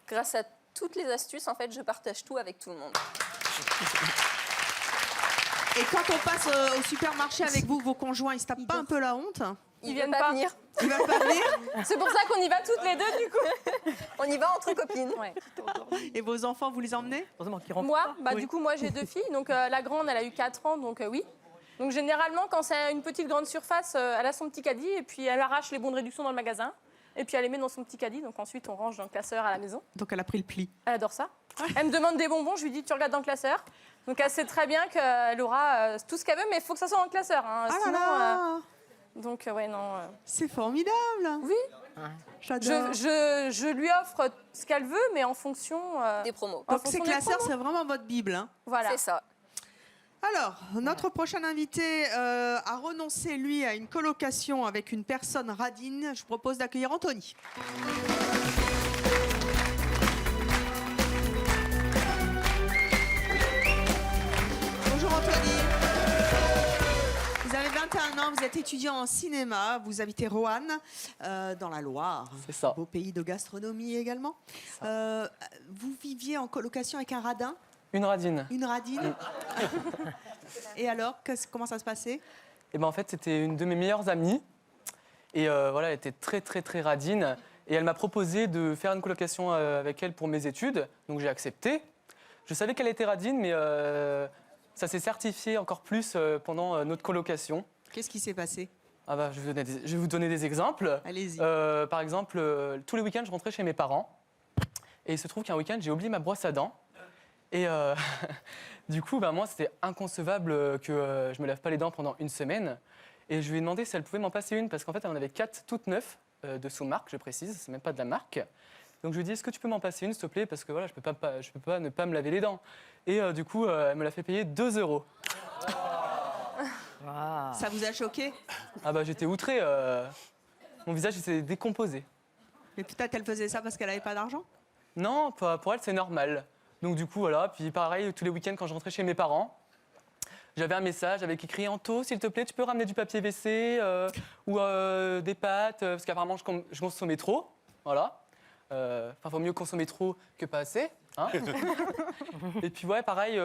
Grâce à toutes les astuces, en fait, je partage tout avec tout le monde. Et quand on passe au supermarché avec vous, vos conjoints, ils se tapent pas un peu la honte? Ils viennent pas venir. Ils veulent pas venir? C'est pour ça qu'on y va toutes les deux, du coup. On y va entre copines. Et vos enfants, vous les emmenez? Moi, du coup, moi, j'ai 2 filles. Donc, la grande, elle a eu 4 ans, donc oui. Donc, généralement, quand c'est une petite grande surface, elle a son petit caddie et puis elle arrache les bons de réduction dans le magasin. Et puis, elle les met dans son petit caddie. Donc, ensuite, on range dans le classeur à la maison. Donc, elle a pris le pli. Elle adore ça. Elle me demande des bonbons, je lui dis, tu regardes dans le classeur. Donc, elle sait très bien qu'elle aura tout ce qu'elle veut, mais il faut que ça soit dans le classeur. Hein. Ah Sinon, là là. donc, ouais, non. C'est formidable. Oui. J'adore. Je lui offre ce qu'elle veut, mais en fonction des promos. Donc, ces classeurs, c'est vraiment votre Bible. Hein. Voilà. C'est ça. Alors, notre prochain invité a renoncé, lui, à une colocation avec une personne radine. Je vous propose d'accueillir Anthony. Bonjour Anthony. Vous avez 21 ans, vous êtes étudiant en cinéma, vous habitez Roanne, dans la Loire. C'est ça. Beau pays de gastronomie également. Vous viviez en colocation avec un radin? Une radine. Une radine. Et alors, comment ça se passait? Et ben en fait, c'était une de mes meilleures amies. Et voilà, elle était très, très, très radine. Et elle m'a proposé de faire une colocation avec elle pour mes études. Donc j'ai accepté. Je savais qu'elle était radine, mais ça s'est certifié encore plus pendant notre colocation. Qu'est-ce qui s'est passé? Ah bah, je vais vous donner des exemples. Allez-y. Par exemple, tous les week-ends, je rentrais chez mes parents. Et il se trouve qu'un week-end, j'ai oublié ma brosse à dents. Et du coup, bah, moi, c'était inconcevable que je me lave pas les dents pendant une semaine. Et je lui ai demandé si elle pouvait m'en passer une, parce qu'en fait, elle en avait 4 toutes neuves, de sous marque, je précise, c'est même pas de la marque. Donc je lui ai dit, est-ce que tu peux m'en passer une, s'il te plaît, parce que voilà, je peux pas ne pas me laver les dents. Et du coup, elle me l'a fait payer 2 €. Ça vous a choqué? Ah bah j'étais outré, mon visage s'est décomposé. Mais peut-être qu'elle faisait ça parce qu'elle n'avait pas d'argent? Non, pour elle, c'est normal. Donc du coup, voilà. Puis pareil, tous les week-ends, quand je rentrais chez mes parents, j'avais un message avec écrit « Anto, s'il te plaît, tu peux ramener du papier WC ou des pâtes ?» Parce qu'apparemment, je consommais trop. Voilà. Enfin, vaut mieux consommer trop que pas assez. Hein. Et puis, ouais, pareil,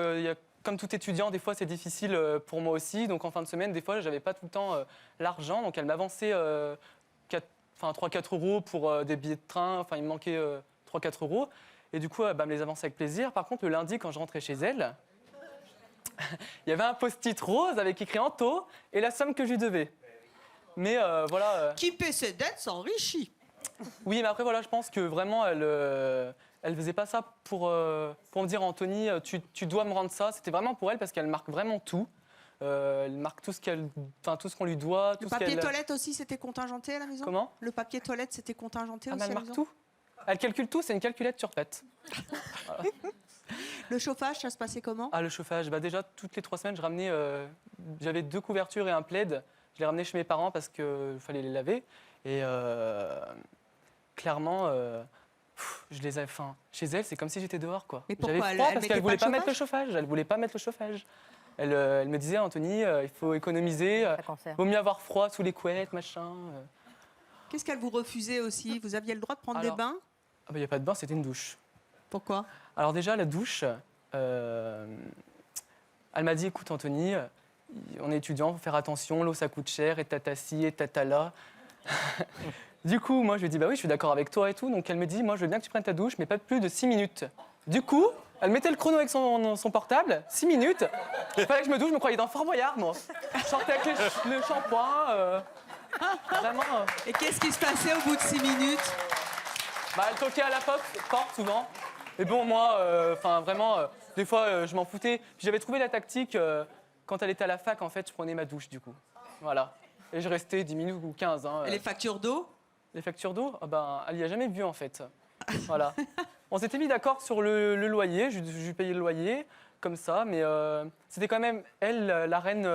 comme tout étudiant, des fois, c'est difficile pour moi aussi. Donc, en fin de semaine, des fois, j'avais pas tout le temps l'argent. Donc, elle m'avançait 3-4 euros pour des billets de train. Enfin, il me manquait 3-4 euros. Et du coup, elle me les avançait avec plaisir. Par contre, le lundi, quand je rentrais chez elle, il y avait un post-it rose avec écrit Anto et la somme que je lui devais. Mais voilà. Qui paie ses dettes s'enrichit. Oui, mais après, voilà, je pense que vraiment, elle faisait pas ça pour me dire Anthony, tu dois me rendre ça. C'était vraiment pour elle parce qu'elle marque vraiment tout. Elle marque tout ce qu'on lui doit. Le papier toilette aussi, c'était contingenté à la maison? Comment? Le papier toilette, c'était contingenté aussi elle à la marque maison? tout. Elle calcule tout, c'est une calculette sur patte. Voilà. Le chauffage, ça se passait comment? Ah, le chauffage, bah déjà, toutes les 3 semaines, je ramenais... j'avais 2 couvertures et un plaid. Je les ramenais chez mes parents parce qu'il fallait les laver. Et clairement, je les avais... chez elle, c'est comme si j'étais dehors, quoi. Mais pourquoi? J'avais froid Elle parce mettait qu'elle voulait pas pas de mettre le chauffage. Elle voulait pas mettre le chauffage. Elle me disait, Anthony, il faut économiser. Vaut mieux avoir froid sous les couettes, machin. Qu'est-ce qu'elle vous refusait aussi? Vous aviez le droit de prendre des bains? Ah bah, y a pas de bain, c'était une douche. Pourquoi? Alors déjà, la douche, elle m'a dit, écoute Anthony, on est étudiant, il faut faire attention, l'eau ça coûte cher, et tata ci, et tata là. Du coup, moi je lui dis, bah oui, je suis d'accord avec toi et tout. Donc elle me dit, moi je veux bien que tu prennes ta douche, mais pas plus de 6 minutes. Du coup, elle mettait le chrono avec son portable, 6 minutes. Il fallait que je me douche, je me croyais dans Fort Boyard, moi. Je sortais avec le shampoing, vraiment. Et qu'est-ce qui se passait au bout de 6 minutes? Bah, elle toquait à la porte souvent. Et bon, moi, vraiment, des fois, je m'en foutais. Puis j'avais trouvé la tactique, quand elle était à la fac, en fait, je prenais ma douche, du coup. Voilà. Et je restais 10 minutes ou 15. Hein, Et les factures d'eau? Les factures d'eau, elle n'y a jamais vu, en fait. Voilà. On s'était mis d'accord sur le loyer, je lui payais le loyer, comme ça, mais c'était quand même, elle, la reine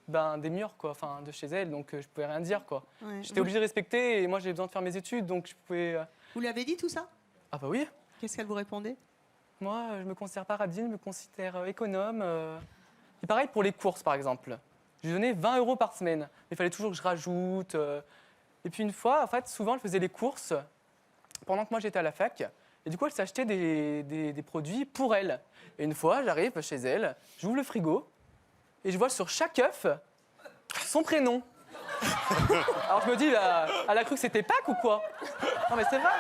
des murs, quoi, de chez elle, donc je pouvais rien dire, quoi. Ouais. J'étais obligé de respecter, et moi, j'avais besoin de faire mes études, donc je pouvais... Vous lui avez dit tout ça? Ah bah oui. Qu'est-ce qu'elle vous répondait? Moi, je me considère pas radine, je me considère économe. Et pareil pour les courses, par exemple. Je lui donnais 20 € par semaine. Il fallait toujours que je rajoute. Et puis une fois, en fait, souvent, elle faisait les courses pendant que moi, j'étais à la fac. Et du coup, elle s'achetait des produits pour elle. Et une fois, j'arrive chez elle, j'ouvre le frigo et je vois sur chaque œuf son prénom. Alors je me dis, elle a cru que c'était Pâques ou quoi? Non mais c'est vrai.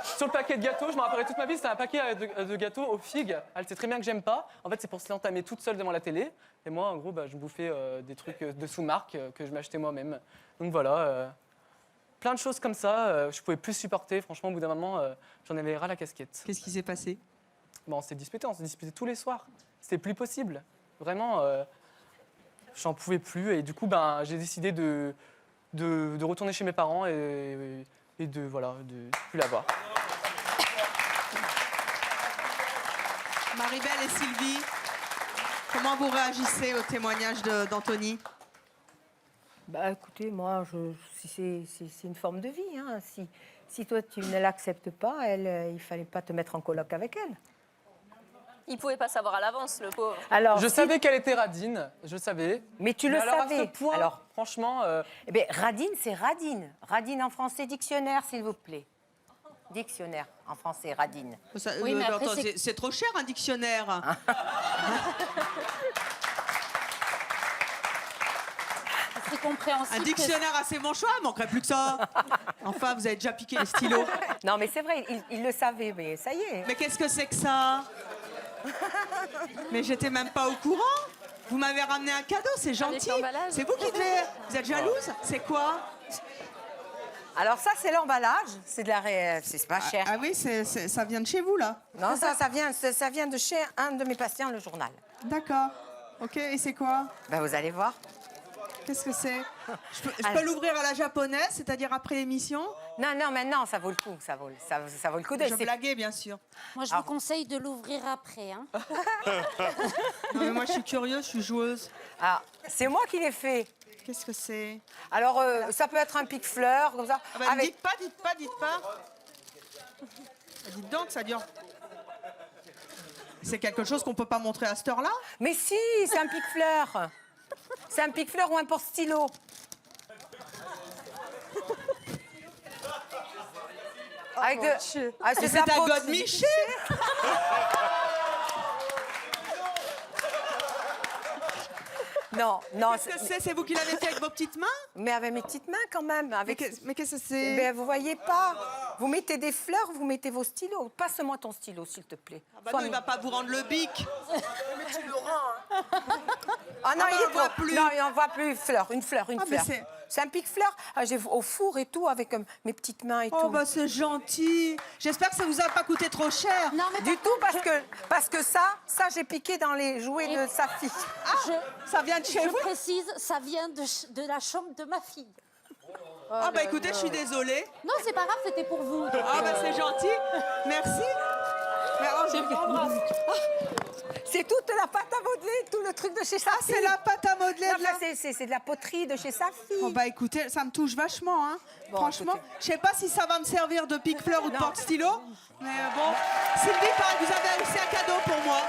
Sur le paquet de gâteaux, je me rappellerai toute ma vie, c'était un paquet de gâteaux aux figues. Elle sait très bien que j'aime pas. En fait, c'est pour se l'entamer toute seule devant la télé. Et moi, en gros, je bouffais des trucs de sous-marque que je m'achetais moi-même. Donc voilà, plein de choses comme ça. Je pouvais plus supporter. Franchement, au bout d'un moment, j'en avais ras la casquette. Qu'est-ce qui s'est passé? On s'est disputé tous les soirs. C'était plus possible. Vraiment, j'en pouvais plus. Et du coup, j'ai décidé de retourner chez mes parents et de plus la voir. Maribel et Sylvie, comment vous réagissez au témoignage d'Anthony? Bah écoutez, moi, c'est une forme de vie. Hein. Si toi, tu ne l'acceptes pas, il fallait pas te mettre en coloc avec elle. Il pouvait pas savoir à l'avance, le pauvre. Alors, je savais qu'elle était radine, je savais. Mais tu le alors savais. À ce point, alors, franchement... Eh bien, radine, c'est radine. Radine en français, dictionnaire, s'il vous plaît. Dictionnaire en français, radine. Oui, mais attends, c'est trop cher un dictionnaire. C'est compréhensible. Un dictionnaire assez manchois, il manquerait plus que ça. Enfin, vous avez déjà piqué les stylos. Non, mais c'est vrai, il le savait, mais ça y est. Mais qu'est-ce que c'est que ça? Mais j'étais même pas au courant. Vous m'avez ramené un cadeau, c'est gentil. l'emballage. C'est vous qui devez... Vous êtes jalouse? C'est quoi? Alors ça, c'est l'emballage. C'est de la c'est pas cher. Ah oui, ça vient de chez vous, là? Non, ça vient de chez un de mes patients, le journal. D'accord. Ok, et c'est quoi? Ben, vous allez voir. Qu'est-ce que c'est? Je peux l'ouvrir à la japonaise, c'est-à-dire après l'émission? Non, maintenant, ça vaut le coup. Ça vaut le coup. Je blaguais, bien sûr. Moi, je vous conseille de l'ouvrir après. Hein. Non, mais moi, je suis curieuse, je suis joueuse. Ah, c'est moi qui l'ai fait. Qu'est-ce que c'est? Alors, ça peut être un pique-fleur, comme ça. Ah bah, dites pas. Dites donc, ça dure. C'est quelque chose qu'on peut pas montrer à cette heure-là? Mais si, c'est un pique-fleur. C'est un pique-fleur ou un porte-stylo. Avec de... Ah, c'est un godemiché. Non. Qu'est-ce que c'est? C'est vous qui l'avez fait avec vos petites mains? Mais avec mes petites mains quand même. Avec... Mais qu'est-ce que c'est? Ben, vous voyez pas. Vous mettez des fleurs, vous mettez vos stylos. Passe-moi ton stylo, s'il te plaît. Ah bah non, il va pas vous rendre le bic. Mais tu le rends. Ah non, il voit plus. Non, il n'en voit plus. Une fleur. mais C'est un pique-fleur. Ah, j'ai au four et tout, avec mes petites mains et tout. Oh bah c'est gentil. J'espère que ça vous a pas coûté trop cher. Non, mais du tout, parce que ça j'ai piqué dans les jouets de sa fille. Ça vient de chez vous? Je précise, ça vient de la chambre de ma fille. Ah bah écoutez, je suis désolée. Non, c'est pas grave, c'était pour vous. Ah bah c'est gentil. Merci. Mais oh, je m'embrasse. C'est toute la pâte à modeler, tout le truc de chez sa fille. C'est la pâte à modeler. C'est de la poterie de chez sa fille. Oh bah écoutez, ça me touche vachement, hein. Bon, franchement. écoutez. Je sais pas si ça va me servir de pique-fleur ou de porte-stylo. Mais bon. Sylvie, pareil, vous avez aussi un cadeau pour moi.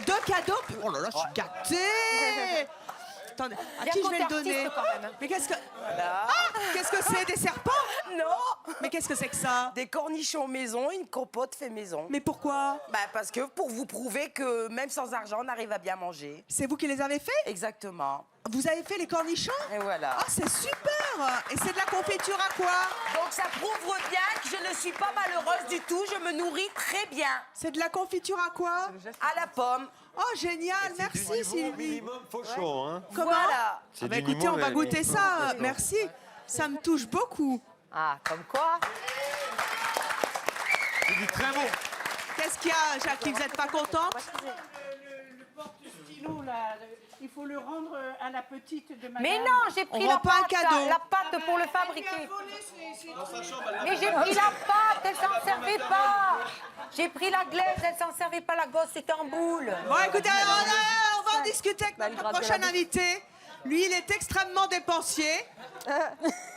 2 cadeaux? Oh là là, je suis gâtée. Attendez, à qui je vais le donner? Mais qu'est-ce que... Ah, qu'est-ce que c'est? Des serpents? Non. Mais qu'est-ce que c'est que ça? Des cornichons maison, une compote fait maison. Mais pourquoi? Bah parce que pour vous prouver que même sans argent, on arrive à bien manger. C'est vous qui les avez faits? Exactement. Vous avez fait les cornichons? Et voilà. Ah, c'est super! Et c'est de la confiture à quoi? Donc ça prouve bien que je ne suis pas malheureuse du tout, je me nourris très bien. C'est de la confiture à quoi? À la pomme. Oh, génial! Merci, Sylvie. Minimum fauchon, hein. Comment? Voilà. C'est Bah, du écoutez, on va minimum, goûter ça. Merci. Ça me touche beaucoup. Ah, comme quoi? C'est du très bon. Qu'est-ce qu'il y a, Jackie? Vous n'êtes pas contente? Le porte-stylo, là, il faut le rendre à la petite de madame. Mais non, j'ai pris la pâte pour le fabriquer. Mais j'ai pris la pâte, elle s'en servait pas. J'ai pris la glaise, elle s'en servait pas, la gosse, c'était en boule. Bon, écoutez, on va en discuter avec notre prochain invité. Lui, il est extrêmement dépensier.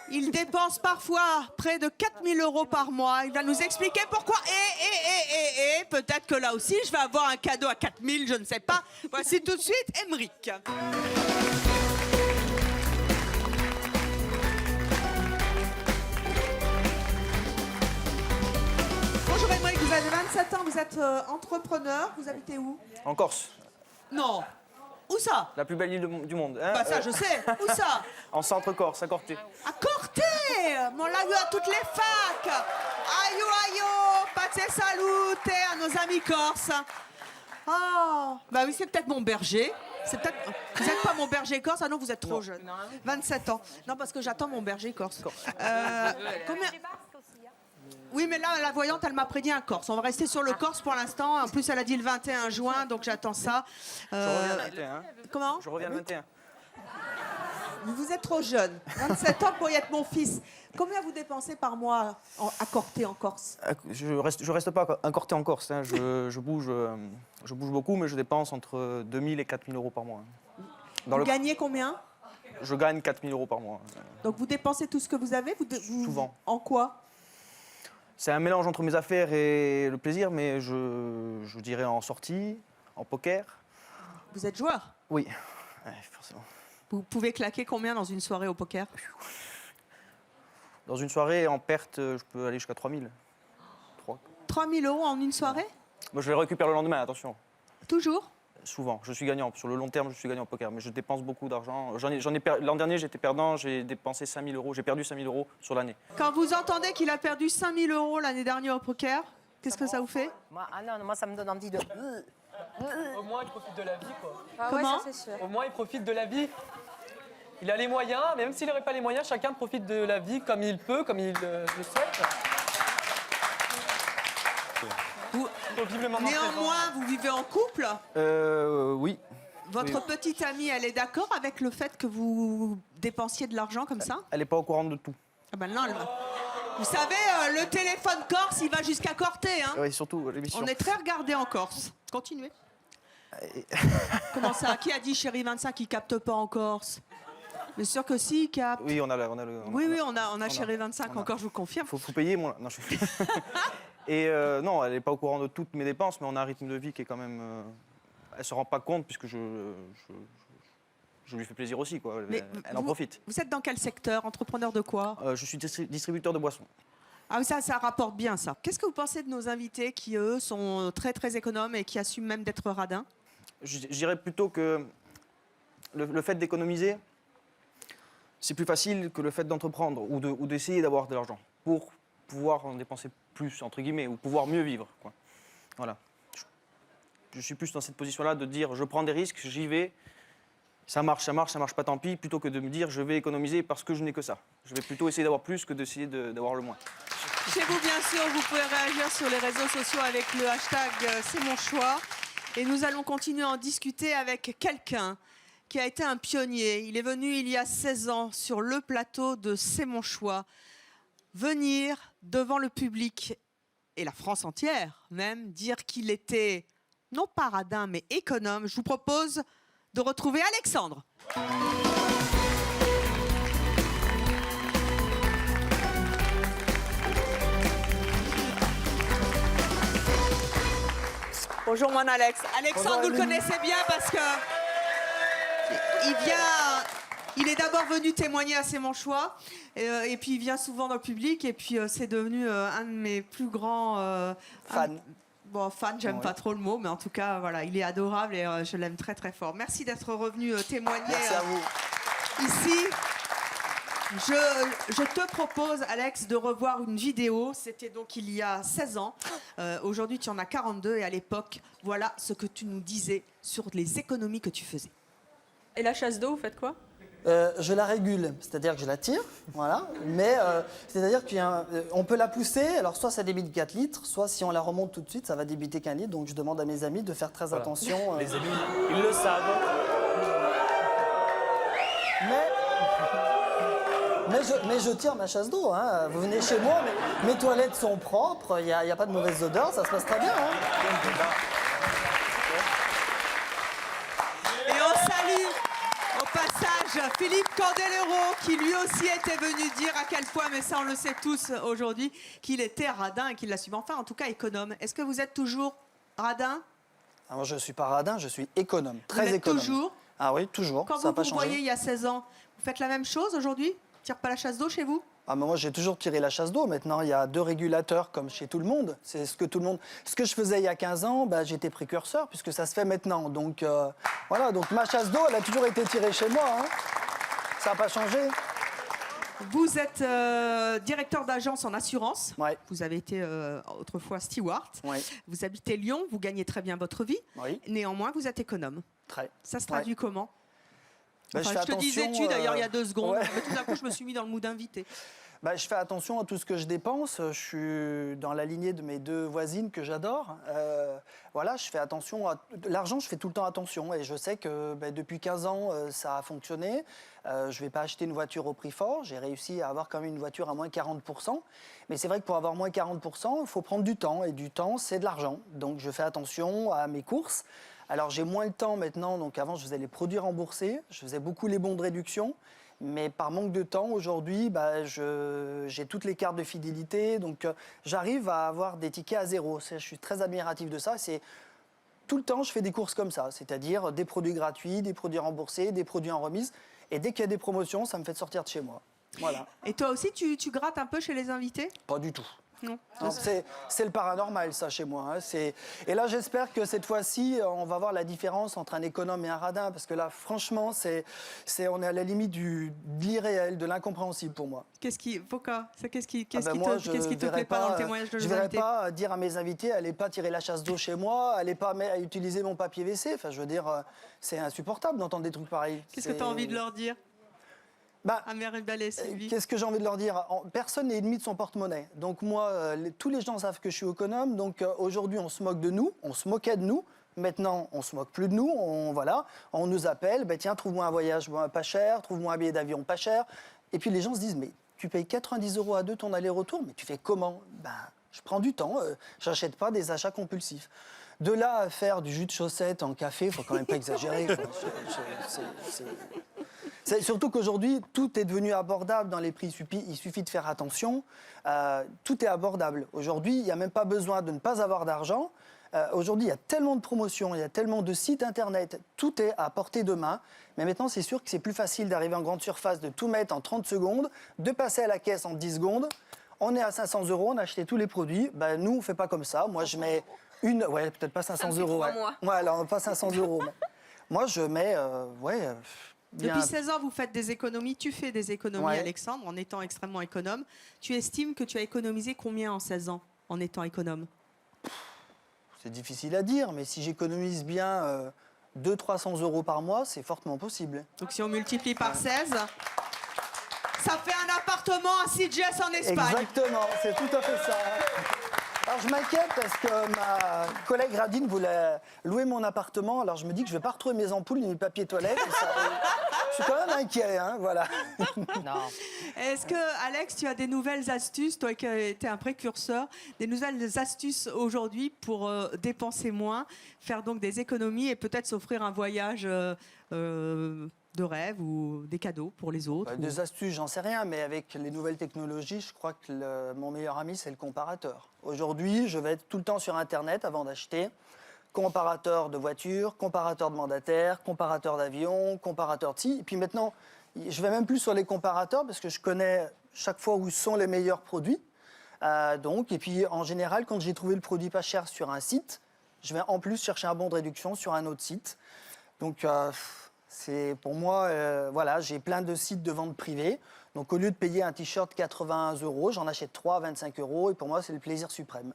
Il dépense parfois près de 4 000 € par mois. Il va nous expliquer pourquoi. Et peut-être que là aussi, je vais avoir un cadeau à 4 000, je ne sais pas. Voici tout de suite Émeric. Bonjour Émeric, vous avez 27 ans, vous êtes entrepreneur. Vous habitez où? En Corse. Non. Où ça? La plus belle île du monde. Hein, Bah ça, je sais. Où ça? En centre-Corse, à Corté. À Corté. On l'a vu à toutes les facs. Aïe, aïe, pace salute à nos amis corses. Oh, bah oui, c'est peut-être mon berger. C'est peut-être... Vous n'êtes pas mon berger corse? Ah non, vous êtes trop jeune. 27 ans. Non, parce que j'attends mon berger corse. Combien... Oui, mais là, la voyante, elle m'a prédit un Corse. On va rester sur le Corse pour l'instant. En plus, elle a dit le 21 juin, donc j'attends ça. Je reviens le 21. Comment? Je reviens le 21. Vous êtes trop jeune. 27 ans pour y être mon fils. Combien vous dépensez par mois à Corté, en Corse? Je reste pas à Corté en Corse. Hein. Je bouge beaucoup, mais je dépense entre 2 000 et 4 000 € par mois. Vous gagnez combien? Je gagne 4 000 € par mois. Donc vous dépensez tout ce que vous avez? Souvent. En quoi? C'est un mélange entre mes affaires et le plaisir, mais je dirais en sortie, en poker. Vous êtes joueur? Oui, ouais, forcément. Vous pouvez claquer combien dans une soirée au poker? Dans une soirée, en perte, je peux aller jusqu'à 3 000. 3 000 € en une soirée? Moi, je les récupère le lendemain, attention. Toujours? Souvent, je suis gagnant. Sur le long terme, je suis gagnant au poker, mais je dépense beaucoup d'argent. L'an dernier, j'étais perdant, j'ai dépensé 5 000 €. J'ai perdu 5 000 € sur l'année. Quand vous entendez qu'il a perdu 5 000 € l'année dernière au poker, qu'est-ce que ça vous fait? Moi, moi, ça me donne envie de... Au moins, il profite de la vie, quoi. Ah ouais, ça, c'est sûr. Au moins, il profite de la vie. Il a les moyens, mais même s'il n'aurait pas les moyens, chacun profite de la vie comme il peut, comme il le souhaite. Néanmoins, vous vivez en couple. Oui. Votre petite amie, elle est d'accord avec le fait que vous dépensiez de l'argent comme ça? Elle n'est pas au courant de tout. Ah ben non, vous savez, le téléphone corse, il va jusqu'à Corté. Hein. Oui, surtout l'émission. On est très regardé en Corse. Continuez. Comment ça? Qui a dit Chérie 25 qui capte pas en Corse? Bien sûr que si, il capte. Oui, on a le. Oui, on a Chérie 25 encore, je vous confirme. Faut payer, moi. Non, Et non, elle n'est pas au courant de toutes mes dépenses, mais on a un rythme de vie qui est quand même. Elle ne se rend pas compte puisque je lui fais plaisir aussi, quoi. Elle en profite. Vous êtes dans quel secteur? Entrepreneur de quoi? Je suis distributeur de boissons. Ah oui, ça rapporte bien, ça. Qu'est-ce que vous pensez de nos invités qui, eux, sont très, très économes et qui assument même d'être radins? Je dirais plutôt que le fait d'économiser, c'est plus facile que le fait d'entreprendre ou d'essayer d'avoir de l'argent pour pouvoir en dépenser plus, entre guillemets, ou pouvoir mieux vivre, quoi. Voilà. Je suis plus dans cette position-là de dire je prends des risques, j'y vais, ça marche pas, tant pis, plutôt que de me dire je vais économiser parce que je n'ai que ça. Je vais plutôt essayer d'avoir plus que d'essayer d'avoir le moins. Chez vous, bien sûr, vous pouvez réagir sur les réseaux sociaux avec le hashtag C'est mon choix. Et nous allons continuer à en discuter avec quelqu'un qui a été un pionnier. Il est venu il y a 16 ans sur le plateau de C'est mon choix. Venir devant le public et la France entière même, dire qu'il était non pas radin mais économe. Je vous propose de retrouver Alexandre. Bonjour mon Alex. Alexandre, vous le connaissez bien parce que il est d'abord venu témoigner à C'est mon choix et puis il vient souvent dans le public et puis c'est devenu un de mes plus grands fans. Bon, fan, j'aime pas trop le mot, mais en tout cas, voilà, il est adorable et je l'aime très très fort. Merci d'être revenu témoigner Merci à vous. Ici. Je te propose, Alex, de revoir une vidéo. C'était donc il y a 16 ans. Aujourd'hui, tu en as 42 et à l'époque, voilà ce que tu nous disais sur les économies que tu faisais. Et la chasse d'eau, vous faites quoi? Je la régule, c'est-à-dire que je la tire, voilà, mais c'est-à-dire qu'on peut la pousser, alors soit ça débite 4 litres, soit si on la remonte tout de suite, ça va débiter qu'1 litre, donc je demande à mes amis de faire très attention. Les amis, ils le savent. Mais je tire ma chasse d'eau, hein. Vous venez chez moi, mes toilettes sont propres, il n'y a pas de mauvaise odeur, ça se passe très bien. Hein. Et on salue au passage Philippe Candelero qui lui aussi était venu dire à quel point, mais ça on le sait tous aujourd'hui, qu'il était radin et qu'il l'assume. Enfin, en tout cas économe. Est-ce que vous êtes toujours radin? Alors, je ne suis pas radin, je suis économe, très vous économe. Toujours? Ah oui, toujours, Quand ça n'a vous pas vous changé. voyez il y a 16 ans, vous faites la même chose aujourd'hui? Tire pas la chasse d'eau chez vous? Ah, mais moi, j'ai toujours tiré la chasse d'eau. Maintenant, il y a 2 régulateurs comme chez tout le monde. C'est ce que tout le monde. Ce que je faisais il y a 15 ans, bah, j'étais précurseur puisque ça se fait maintenant. Donc, voilà. Donc, ma chasse d'eau, elle a toujours été tirée chez moi. Hein. Ça n'a pas changé. Vous êtes directeur d'agence en assurance. Ouais. Vous avez été autrefois steward. Ouais. Vous habitez Lyon. Vous gagnez très bien votre vie. Oui. Néanmoins, vous êtes économe. Très. Ça se traduit comment? Bah, Enfin, je te disais tu d'ailleurs il y a 2 secondes, ouais. mais tout d'un coup je me suis mis dans le mood d'invité. Bah, je fais attention à tout ce que je dépense. Je suis dans la lignée de mes 2 voisines que j'adore. Voilà, je fais attention à l'argent. Je fais tout le temps attention et je sais que bah, depuis 15 ans ça a fonctionné. Je ne vais pas acheter une voiture au prix fort. J'ai réussi à avoir quand même une voiture à moins 40%. Mais c'est vrai que pour avoir moins 40%, il faut prendre du temps et du temps c'est de l'argent. Donc je fais attention à mes courses. Alors j'ai moins le temps maintenant, donc avant je faisais les produits remboursés, je faisais beaucoup les bons de réduction, mais par manque de temps aujourd'hui, bah, j'ai toutes les cartes de fidélité, donc j'arrive à avoir des tickets à 0. Je suis très admiratif de ça, c'est tout le temps je fais des courses comme ça, c'est-à-dire des produits gratuits, des produits remboursés, des produits en remise, et dès qu'il y a des promotions, ça me fait sortir de chez moi. Voilà. Et toi aussi tu grattes un peu chez les invités? Pas du tout. Non, c'est le paranormal, ça, chez moi. Hein. Et là, j'espère que cette fois-ci, on va voir la différence entre un économe et un radin, parce que là, franchement, on est à la limite de l'irréel, de l'incompréhensible pour moi. Qu'est-ce qui te verrais plaît pas dans le témoignage de Je nos ne verrais invités? pas dire à mes invités, allez pas tirer la chasse d'eau chez moi, allez pas utiliser mon papier WC. Enfin, je veux dire, c'est insupportable d'entendre des trucs pareils. Qu'est-ce que tu as envie de leur dire? Amère et Sylvie. Qu'est-ce que j'ai envie de leur dire? Personne n'est ennemi de son porte-monnaie. Donc moi, tous les gens savent que je suis économe. Donc aujourd'hui, on se moque de nous, on se moquait de nous. Maintenant, on se moque plus de nous. On nous appelle, tiens, trouve-moi un voyage pas cher, trouve-moi un billet d'avion pas cher. Et puis les gens se disent, mais tu payes 90 € à deux ton aller-retour, mais tu fais comment? Je prends du temps, j'achète pas des achats compulsifs. De là à faire du jus de chaussette en café, il faut quand même pas exagérer. C'est surtout qu'aujourd'hui, tout est devenu abordable dans les prix. Il suffit de faire attention. Tout est abordable. Aujourd'hui, il n'y a même pas besoin de ne pas avoir d'argent. Aujourd'hui, il y a tellement de promotions, il y a tellement de sites internet. Tout est à portée de main. Mais maintenant, c'est sûr que c'est plus facile d'arriver en grande surface, de tout mettre en 30 secondes, de passer à la caisse en 10 secondes. On est à 500 €, on a acheté tous les produits. Nous, on ne fait pas comme ça. Moi, je mets ouais, peut-être pas 500 €. Ouais, alors pas 500 €. Mais moi, je mets, Depuis 16 ans, vous faites des économies. Tu fais des économies, Ouais. Alexandre, en étant extrêmement économe. Tu estimes que tu as économisé combien en 16 ans en étant économe? C'est difficile à dire, mais si j'économise bien 200-300 € par mois, c'est fortement possible. Donc si on multiplie par 16, ça fait un appartement à Sitges en Espagne. Exactement, c'est tout à fait ça. Alors je m'inquiète parce que ma collègue Radine voulait louer mon appartement. Alors je me dis que je ne vais pas retrouver mes ampoules ni mes papiers toilettes. Je suis quand même inquiet, hein, voilà. Est-ce que, Alex, tu as des nouvelles astuces, toi qui as été un précurseur, des nouvelles astuces aujourd'hui pour dépenser moins, faire donc des économies et peut-être s'offrir un voyage de rêve ou des cadeaux pour les autres? Des astuces, j'en sais rien, mais avec les nouvelles technologies, je crois que mon meilleur ami, c'est le comparateur. Aujourd'hui, je vais être tout le temps sur Internet avant d'acheter. Comparateur de voitures, comparateur de mandataires, comparateur d'avions, comparateur de ci. Et puis maintenant, je vais même plus sur les comparateurs parce que je connais chaque fois où sont les meilleurs produits. Et puis en général, quand j'ai trouvé le produit pas cher sur un site, je vais en plus chercher un bon de réduction sur un autre site. Donc c'est pour moi, j'ai plein de sites de vente privée. Donc au lieu de payer un t-shirt 81 €, j'en achète 3 à 25 €. Et pour moi, c'est le plaisir suprême.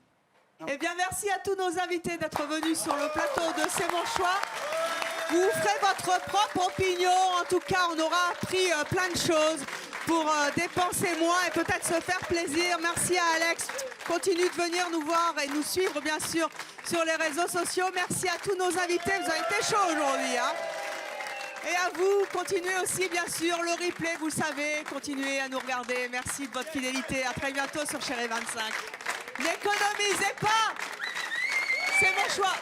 Eh bien, merci à tous nos invités d'être venus sur le plateau de C'est mon choix. Vous ferez votre propre opinion. En tout cas, on aura appris plein de choses pour dépenser moins et peut-être se faire plaisir. Merci à Alex. Continue de venir nous voir et nous suivre, bien sûr, sur les réseaux sociaux. Merci à tous nos invités. Vous avez été chaud aujourd'hui, hein. Et à vous, continuez aussi, bien sûr, le replay, vous le savez. Continuez à nous regarder. Merci de votre fidélité. À très bientôt sur Chérie 25. N'économisez pas! C'est mon choix!